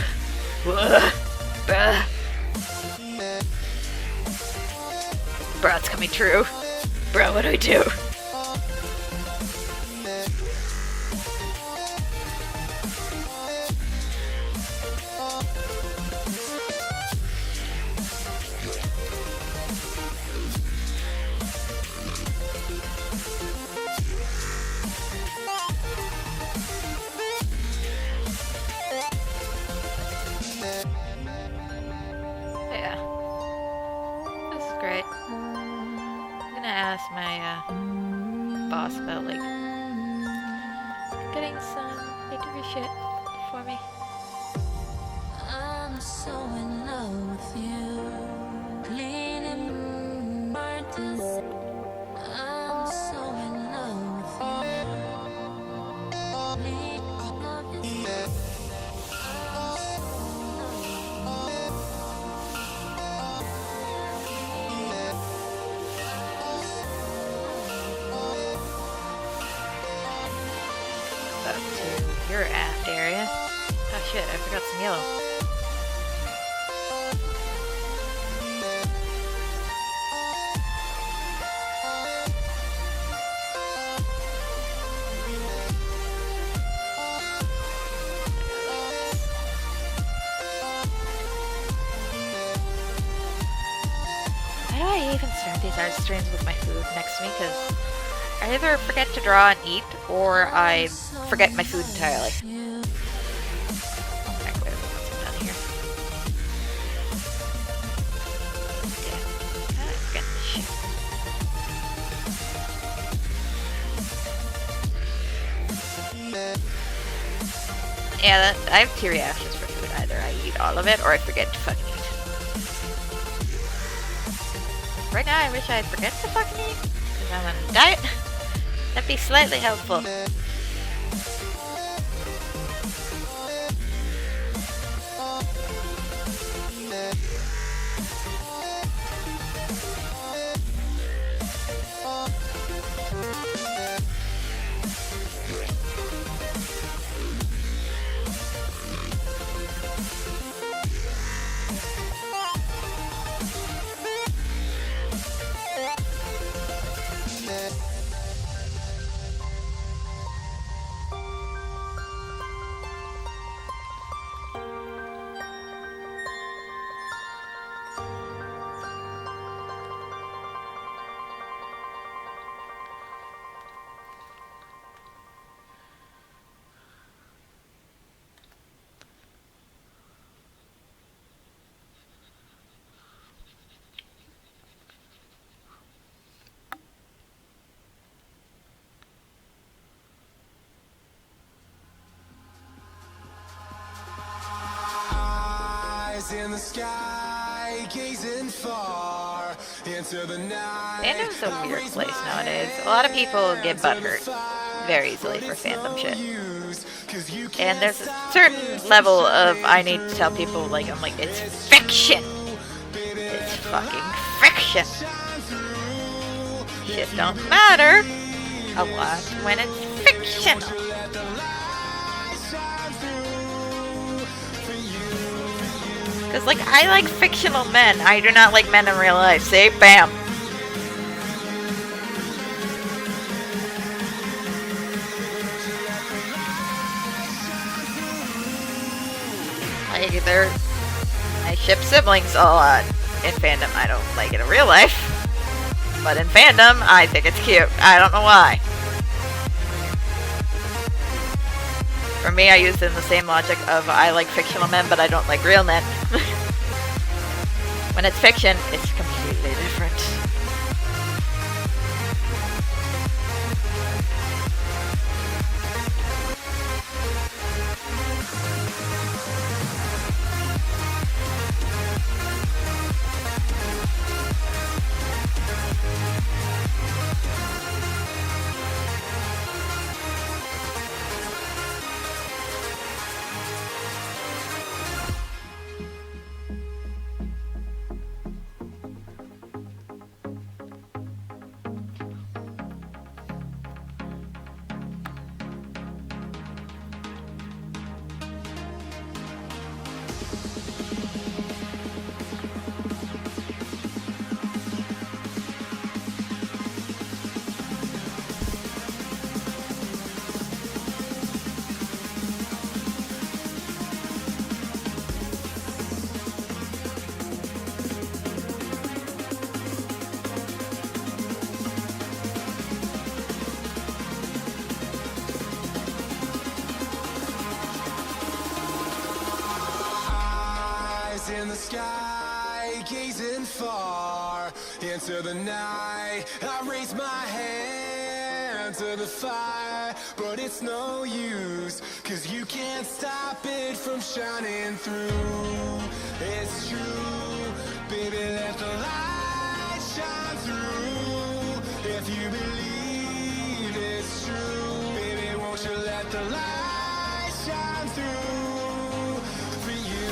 Bro, it's coming true. Bro, what do we do? My boss about like getting some interview shit for me. I'm so in love with you. Cleaning Martins. I'm so in love with you. Your aft area. Oh shit, I forgot some yellow. Why do I even start these art streams with my food next to me? Because I either forget to draw and eat, or I forget my food entirely. Yeah, I have two reactions for food. Either I eat all of it, or I forget to fucking eat. Right now, I wish I'd forget to fucking eat, because I'm on a diet. That'd be slightly helpful. Eyes in the sky, gazing far into the night. Fandom's a weird place nowadays. A lot of people get butthurt very easily for fandom shit. And there's a certain level of I need to tell people, like, I'm like, it's fiction! It's fucking fiction! Shit don't matter a lot when it's fictional. Because, like, I like fictional men. I do not like men in real life. See? Bam. I ship siblings a lot in fandom. I don't like it in real life. But in fandom, I think it's cute. I don't know why. For me, I use it in the same logic of I like fictional men, but I don't like real men. When it's fiction, it's completely different. In the sky, gazing far into the night, I raise my hand to the fire, but it's no use, 'cause you can't stop it from shining through. It's true, baby, let the light shine through. If you believe it's true, baby, won't you let the light shine through for you.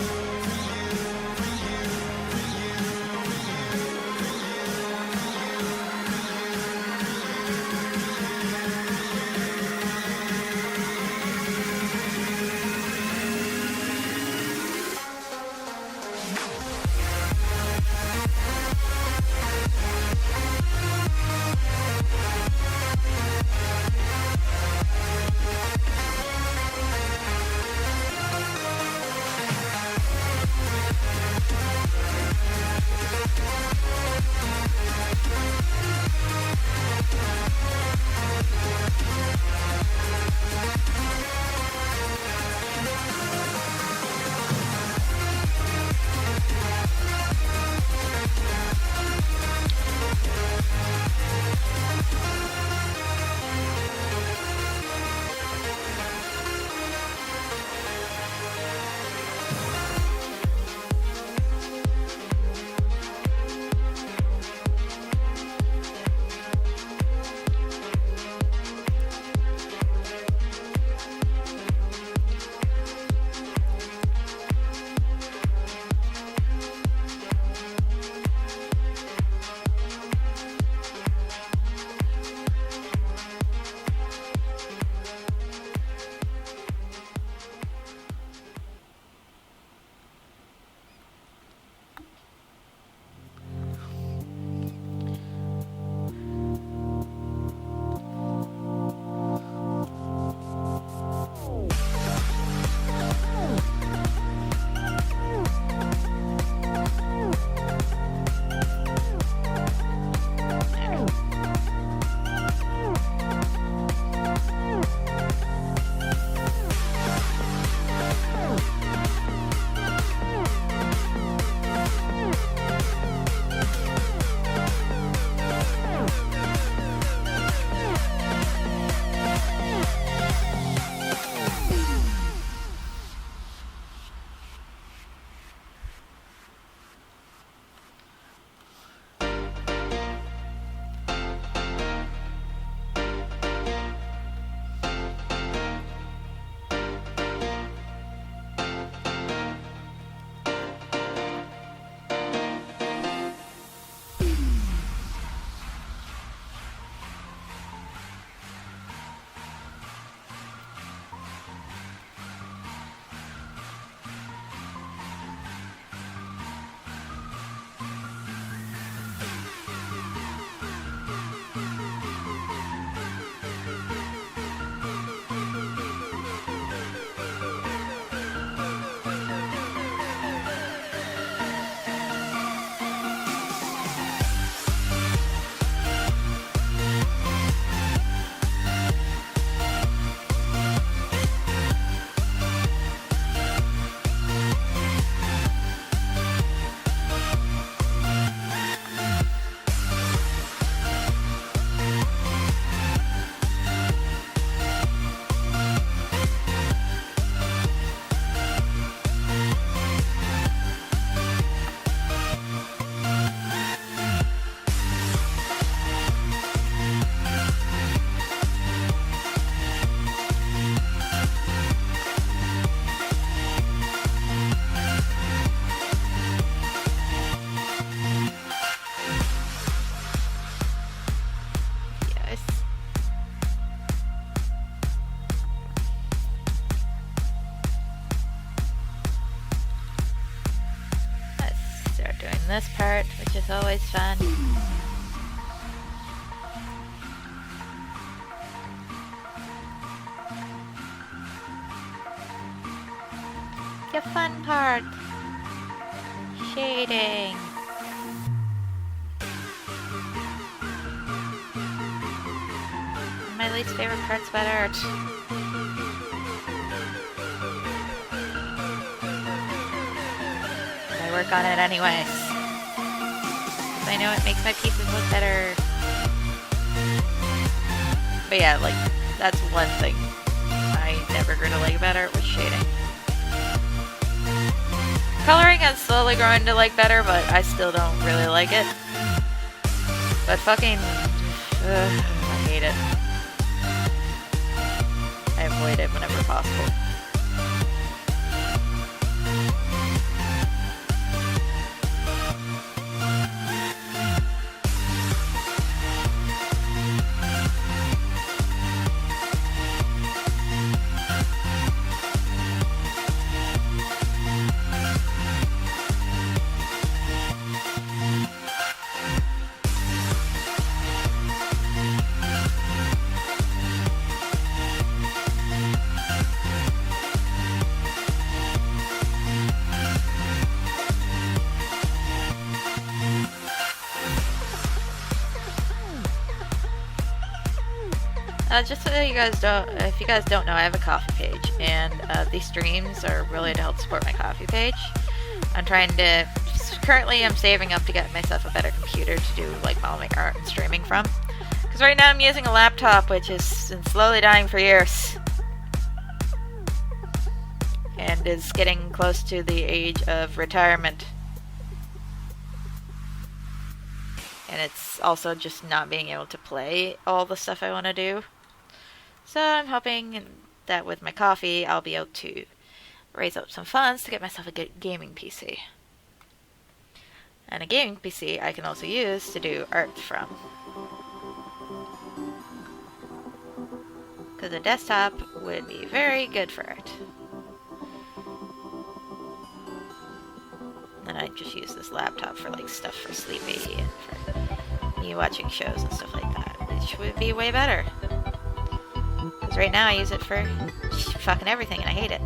this part, which is always fun. The fun part. Shading. My least favorite part's about art. I work on it anyways. I know it makes my pieces look better. But yeah, like, that's one thing I never grew to like about art was shading. Coloring I'm slowly growing to like better, but I still don't really like it. But fucking, I hate it. I avoid it whenever possible. Just so if you guys don't know, I have a Kofi page, and these streams are really to help support my Kofi page. Currently I'm saving up to get myself a better computer to do like modeling art and streaming from. Because right now I'm using a laptop which has been slowly dying for years. And is getting close to the age of retirement. And it's also just not being able to play all the stuff I want to do. So I'm hoping that with my Kofi, I'll be able to raise up some funds to get myself a good gaming PC. And a gaming PC I can also use to do art from. Because a desktop would be very good for art. And I just use this laptop for like stuff for Sleepy and for me watching shows and stuff like that, which would be way better. Because right now I use it for fucking everything and I hate it.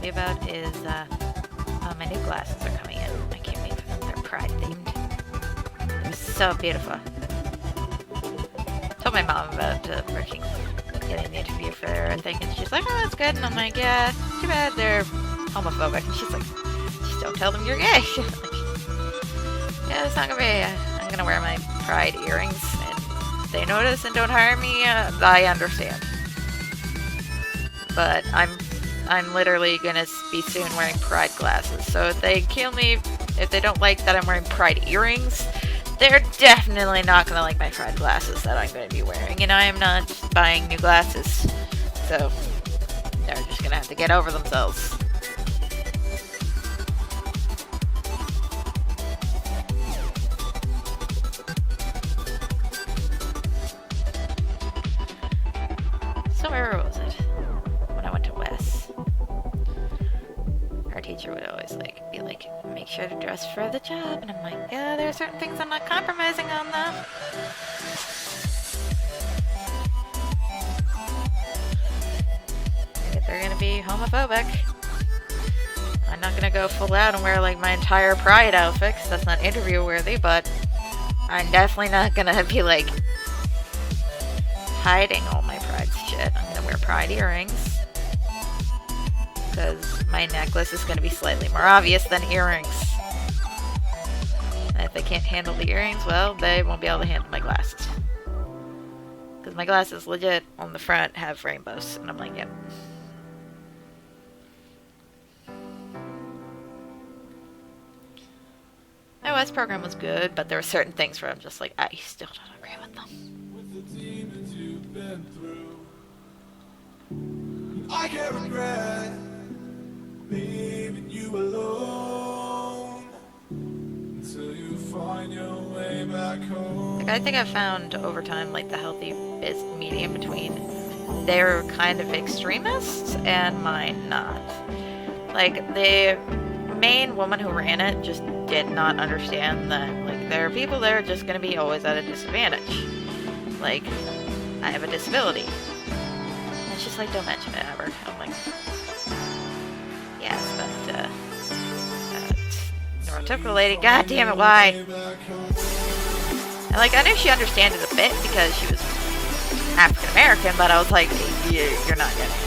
happy about is my new glasses are coming in. I can't wait for them. They're Pride themed. They're so beautiful. Told my mom about getting the interview for their thing, and she's like, "Oh, that's good." And I'm like, "Yeah, too bad they're homophobic." And she's like, "Just don't tell them you're gay." I'm like, yeah, it's not gonna be. I'm gonna wear my Pride earrings, and if they notice and don't hire me, I understand. But I'm literally gonna be soon wearing Pride glasses. So if they kill me, if they don't like that I'm wearing Pride earrings, they're definitely not gonna like my Pride glasses that I'm gonna be wearing. And I am not buying new glasses, so they're just gonna have to get over themselves. So where was it? When I went to Wes, our teacher would always be like, make sure to dress for the job. And I'm like, yeah, there are certain things I'm not compromising on them. If they're gonna be homophobic, I'm not gonna go full out and wear like my entire Pride outfit, 'cause that's not interview worthy, but I'm definitely not gonna be like hiding all my Pride shit. I'm gonna wear Pride earrings, because my necklace is gonna be slightly more obvious than earrings. And if they can't handle the earrings, well, they won't be able to handle my glasses. Because my glasses legit on the front have rainbows, and I'm like, yep. My West program was good, but there were certain things where I'm just like, I still don't agree with them. With the demons you've been through, I can't regret leaving you alone until you find your way back home. Like, I think I've found over time like the healthy medium between their kind of extremists and mine not. Like, the main woman who ran it just did not understand that like there are people that are just going to be always at a disadvantage. Like, I have a disability. And it's just like, don't mention it ever. I'm like, yes, but neurotypical lady, god damn it, why? And like, I knew she understood it a bit because she was African American, but I was like, you're not getting it.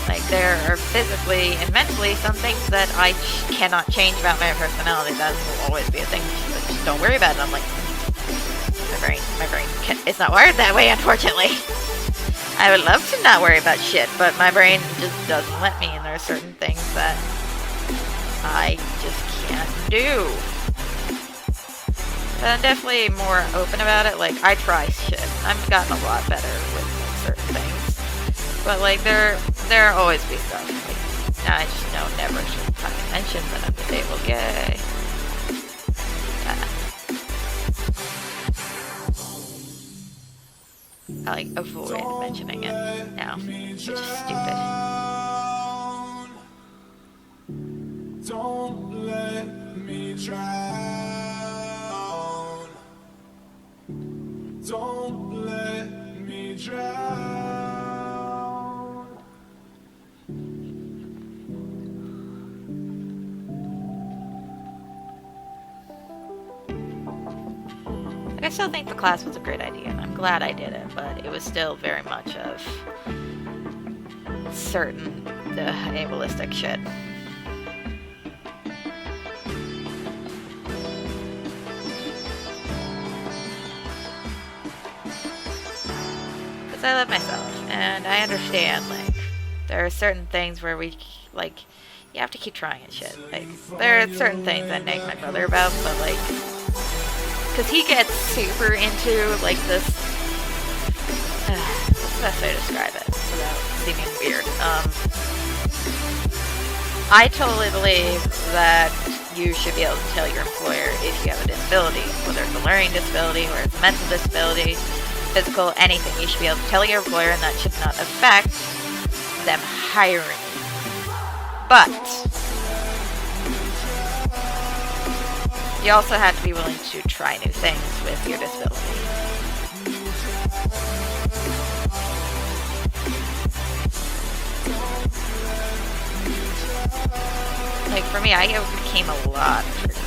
Like, there are physically and mentally some things that I cannot change about my personality. That will always be a thing. She's like, just don't worry about it. I'm like, my brain it's not wired that way, unfortunately. I would love to not worry about shit, but my brain just doesn't let me, and there are certain things that I just can't do. But I'm definitely more open about it. Like, I try shit. I've gotten a lot better with certain things. But like, there always be stuff. Like, I just know never should fucking mention that I'm disabled. Yay. Yeah. I like avoid mentioning it now, which is stupid. Don't let me drown. Don't let me drown. I still think the class was a great idea, and I'm glad I did it, but it was still very much of certain ableistic shit. Because I love myself, and I understand, like, there are certain things where we, like, you have to keep trying and shit. Like, there are certain things I nag my brother about, but, like, because he gets super into, like, this, what's the best way to describe it without seeming weird? I totally believe that you should be able to tell your employer if you have a disability, whether it's a learning disability or it's a mental disability, physical, anything. You should be able to tell your employer, and that should not affect them hiring you. But you also have to be willing to try new things with your disability. for me, I overcame a lot of triggers.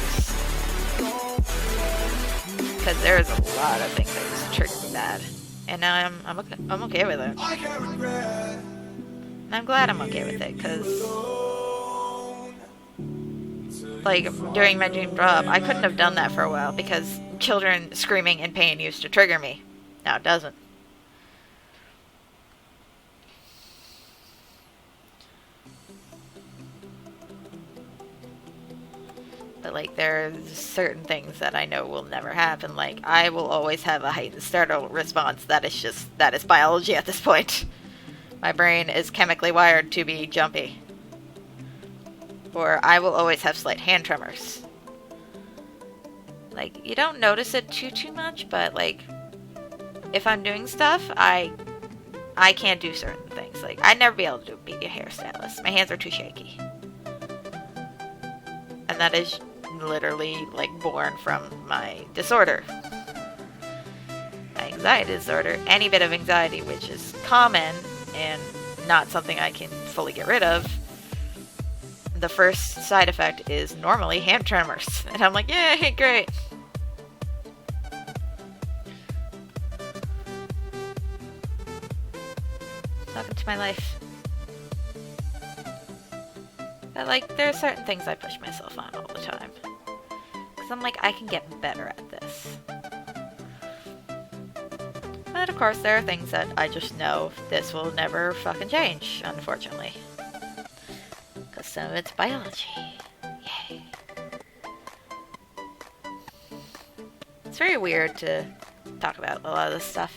Because there's a lot of things that just trigger me bad. And now I'm okay with it. And I'm glad I'm okay with it, because like during my dream job, I couldn't have done that for a while because children screaming in pain used to trigger me. Now it doesn't. But like there's certain things that I know will never happen. Like I will always have a heightened startle response. That is biology at this point. My brain is chemically wired to be jumpy. Or I will always have slight hand tremors. Like you don't notice it too much, but like if I'm doing stuff, I can't do certain things. Like I'd never be able to be a hairstylist. My hands are too shaky. And that is literally like born from my disorder. My anxiety disorder. Any bit of anxiety, which is common and not something I can fully get rid of. The first side effect is normally hand tremors. And I'm like, yay, great. Welcome to my life. But like, there are certain things I push myself on all the time. Because I'm like, I can get better at this. But of course, there are things that I just know this will never fucking change, unfortunately. Because some of it's biology. Yay. It's very weird to talk about a lot of this stuff.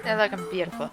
They're looking beautiful.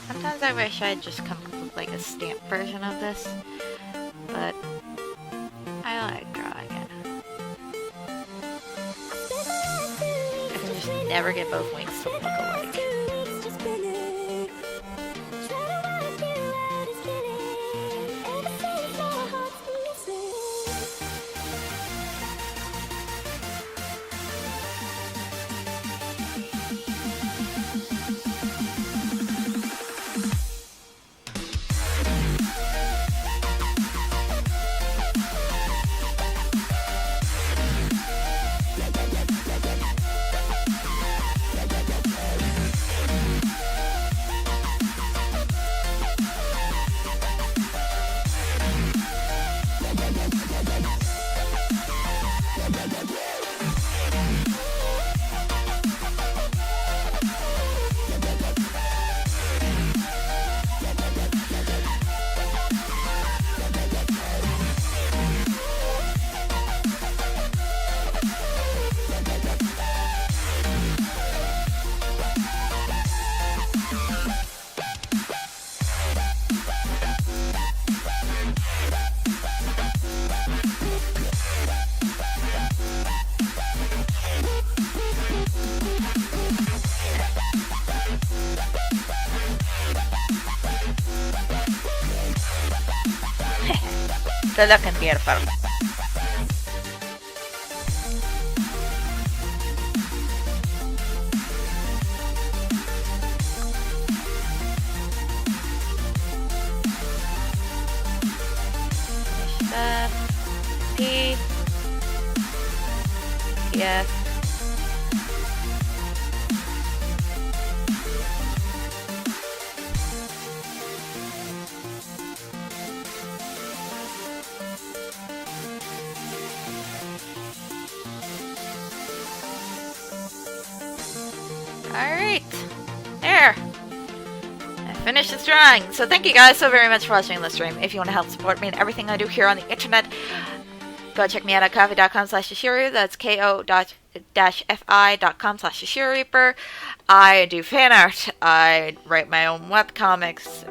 Sometimes I wish I'd just come up with like a stamped version of this, but I like drawing it. I can just never get both wings to look alike. They're looking beautiful. P. Yes. Alright, there. I finished this drawing. So thank you guys so very much for watching this stream. If you want to help support me in everything I do here on the internet, go check me out at Kofi.com/Yashiroreaper. That's ko-fi.com/Yashiroreaper. I do fan art. I write my own webcomics,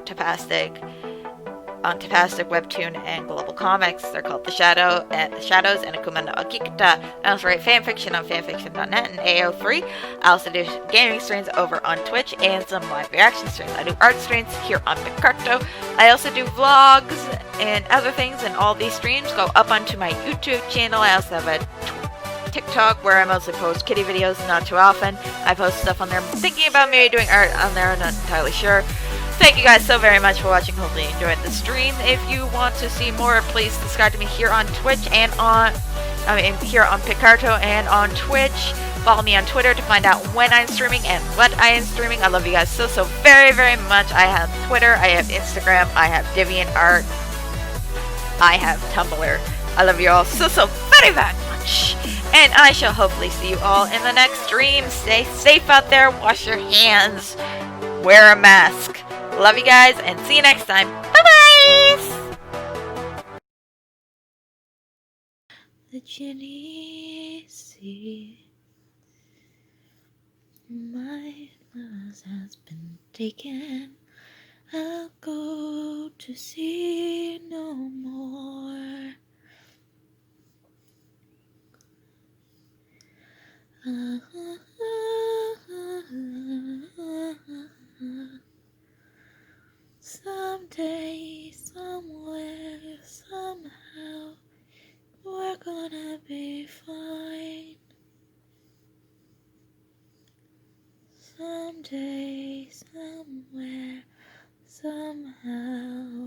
on Tapastic, Webtoon, and Global Comics. They're called The Shadows and Akuma no Akikita. I also write fanfiction on fanfiction.net and AO3. I also do gaming streams over on Twitch and some live reaction streams. I do art streams here on Picarto. I also do vlogs and other things, and all these streams go up onto my YouTube channel. I also have a TikTok where I mostly post kitty videos, not too often. I post stuff on there. I'm thinking about maybe doing art on there, I'm not entirely sure. Thank you guys so very much for watching. Hopefully you enjoyed the stream. If you want to see more, please subscribe to me here on Twitch and here on Picarto and on Twitch. Follow me on Twitter to find out when I'm streaming and what I am streaming. I love you guys so very, very much. I have Twitter, I have Instagram, I have DeviantArt, I have Tumblr. I love you all so very, very much. And I shall hopefully see you all in the next stream. Stay safe out there. Wash your hands. Wear a mask. Love you guys and see you next time. Bye-bye! The Jenny sea. My advice has been taken. I'll go to sea no more. Someday, somewhere, somehow, we're gonna be fine. Someday, somewhere, somehow.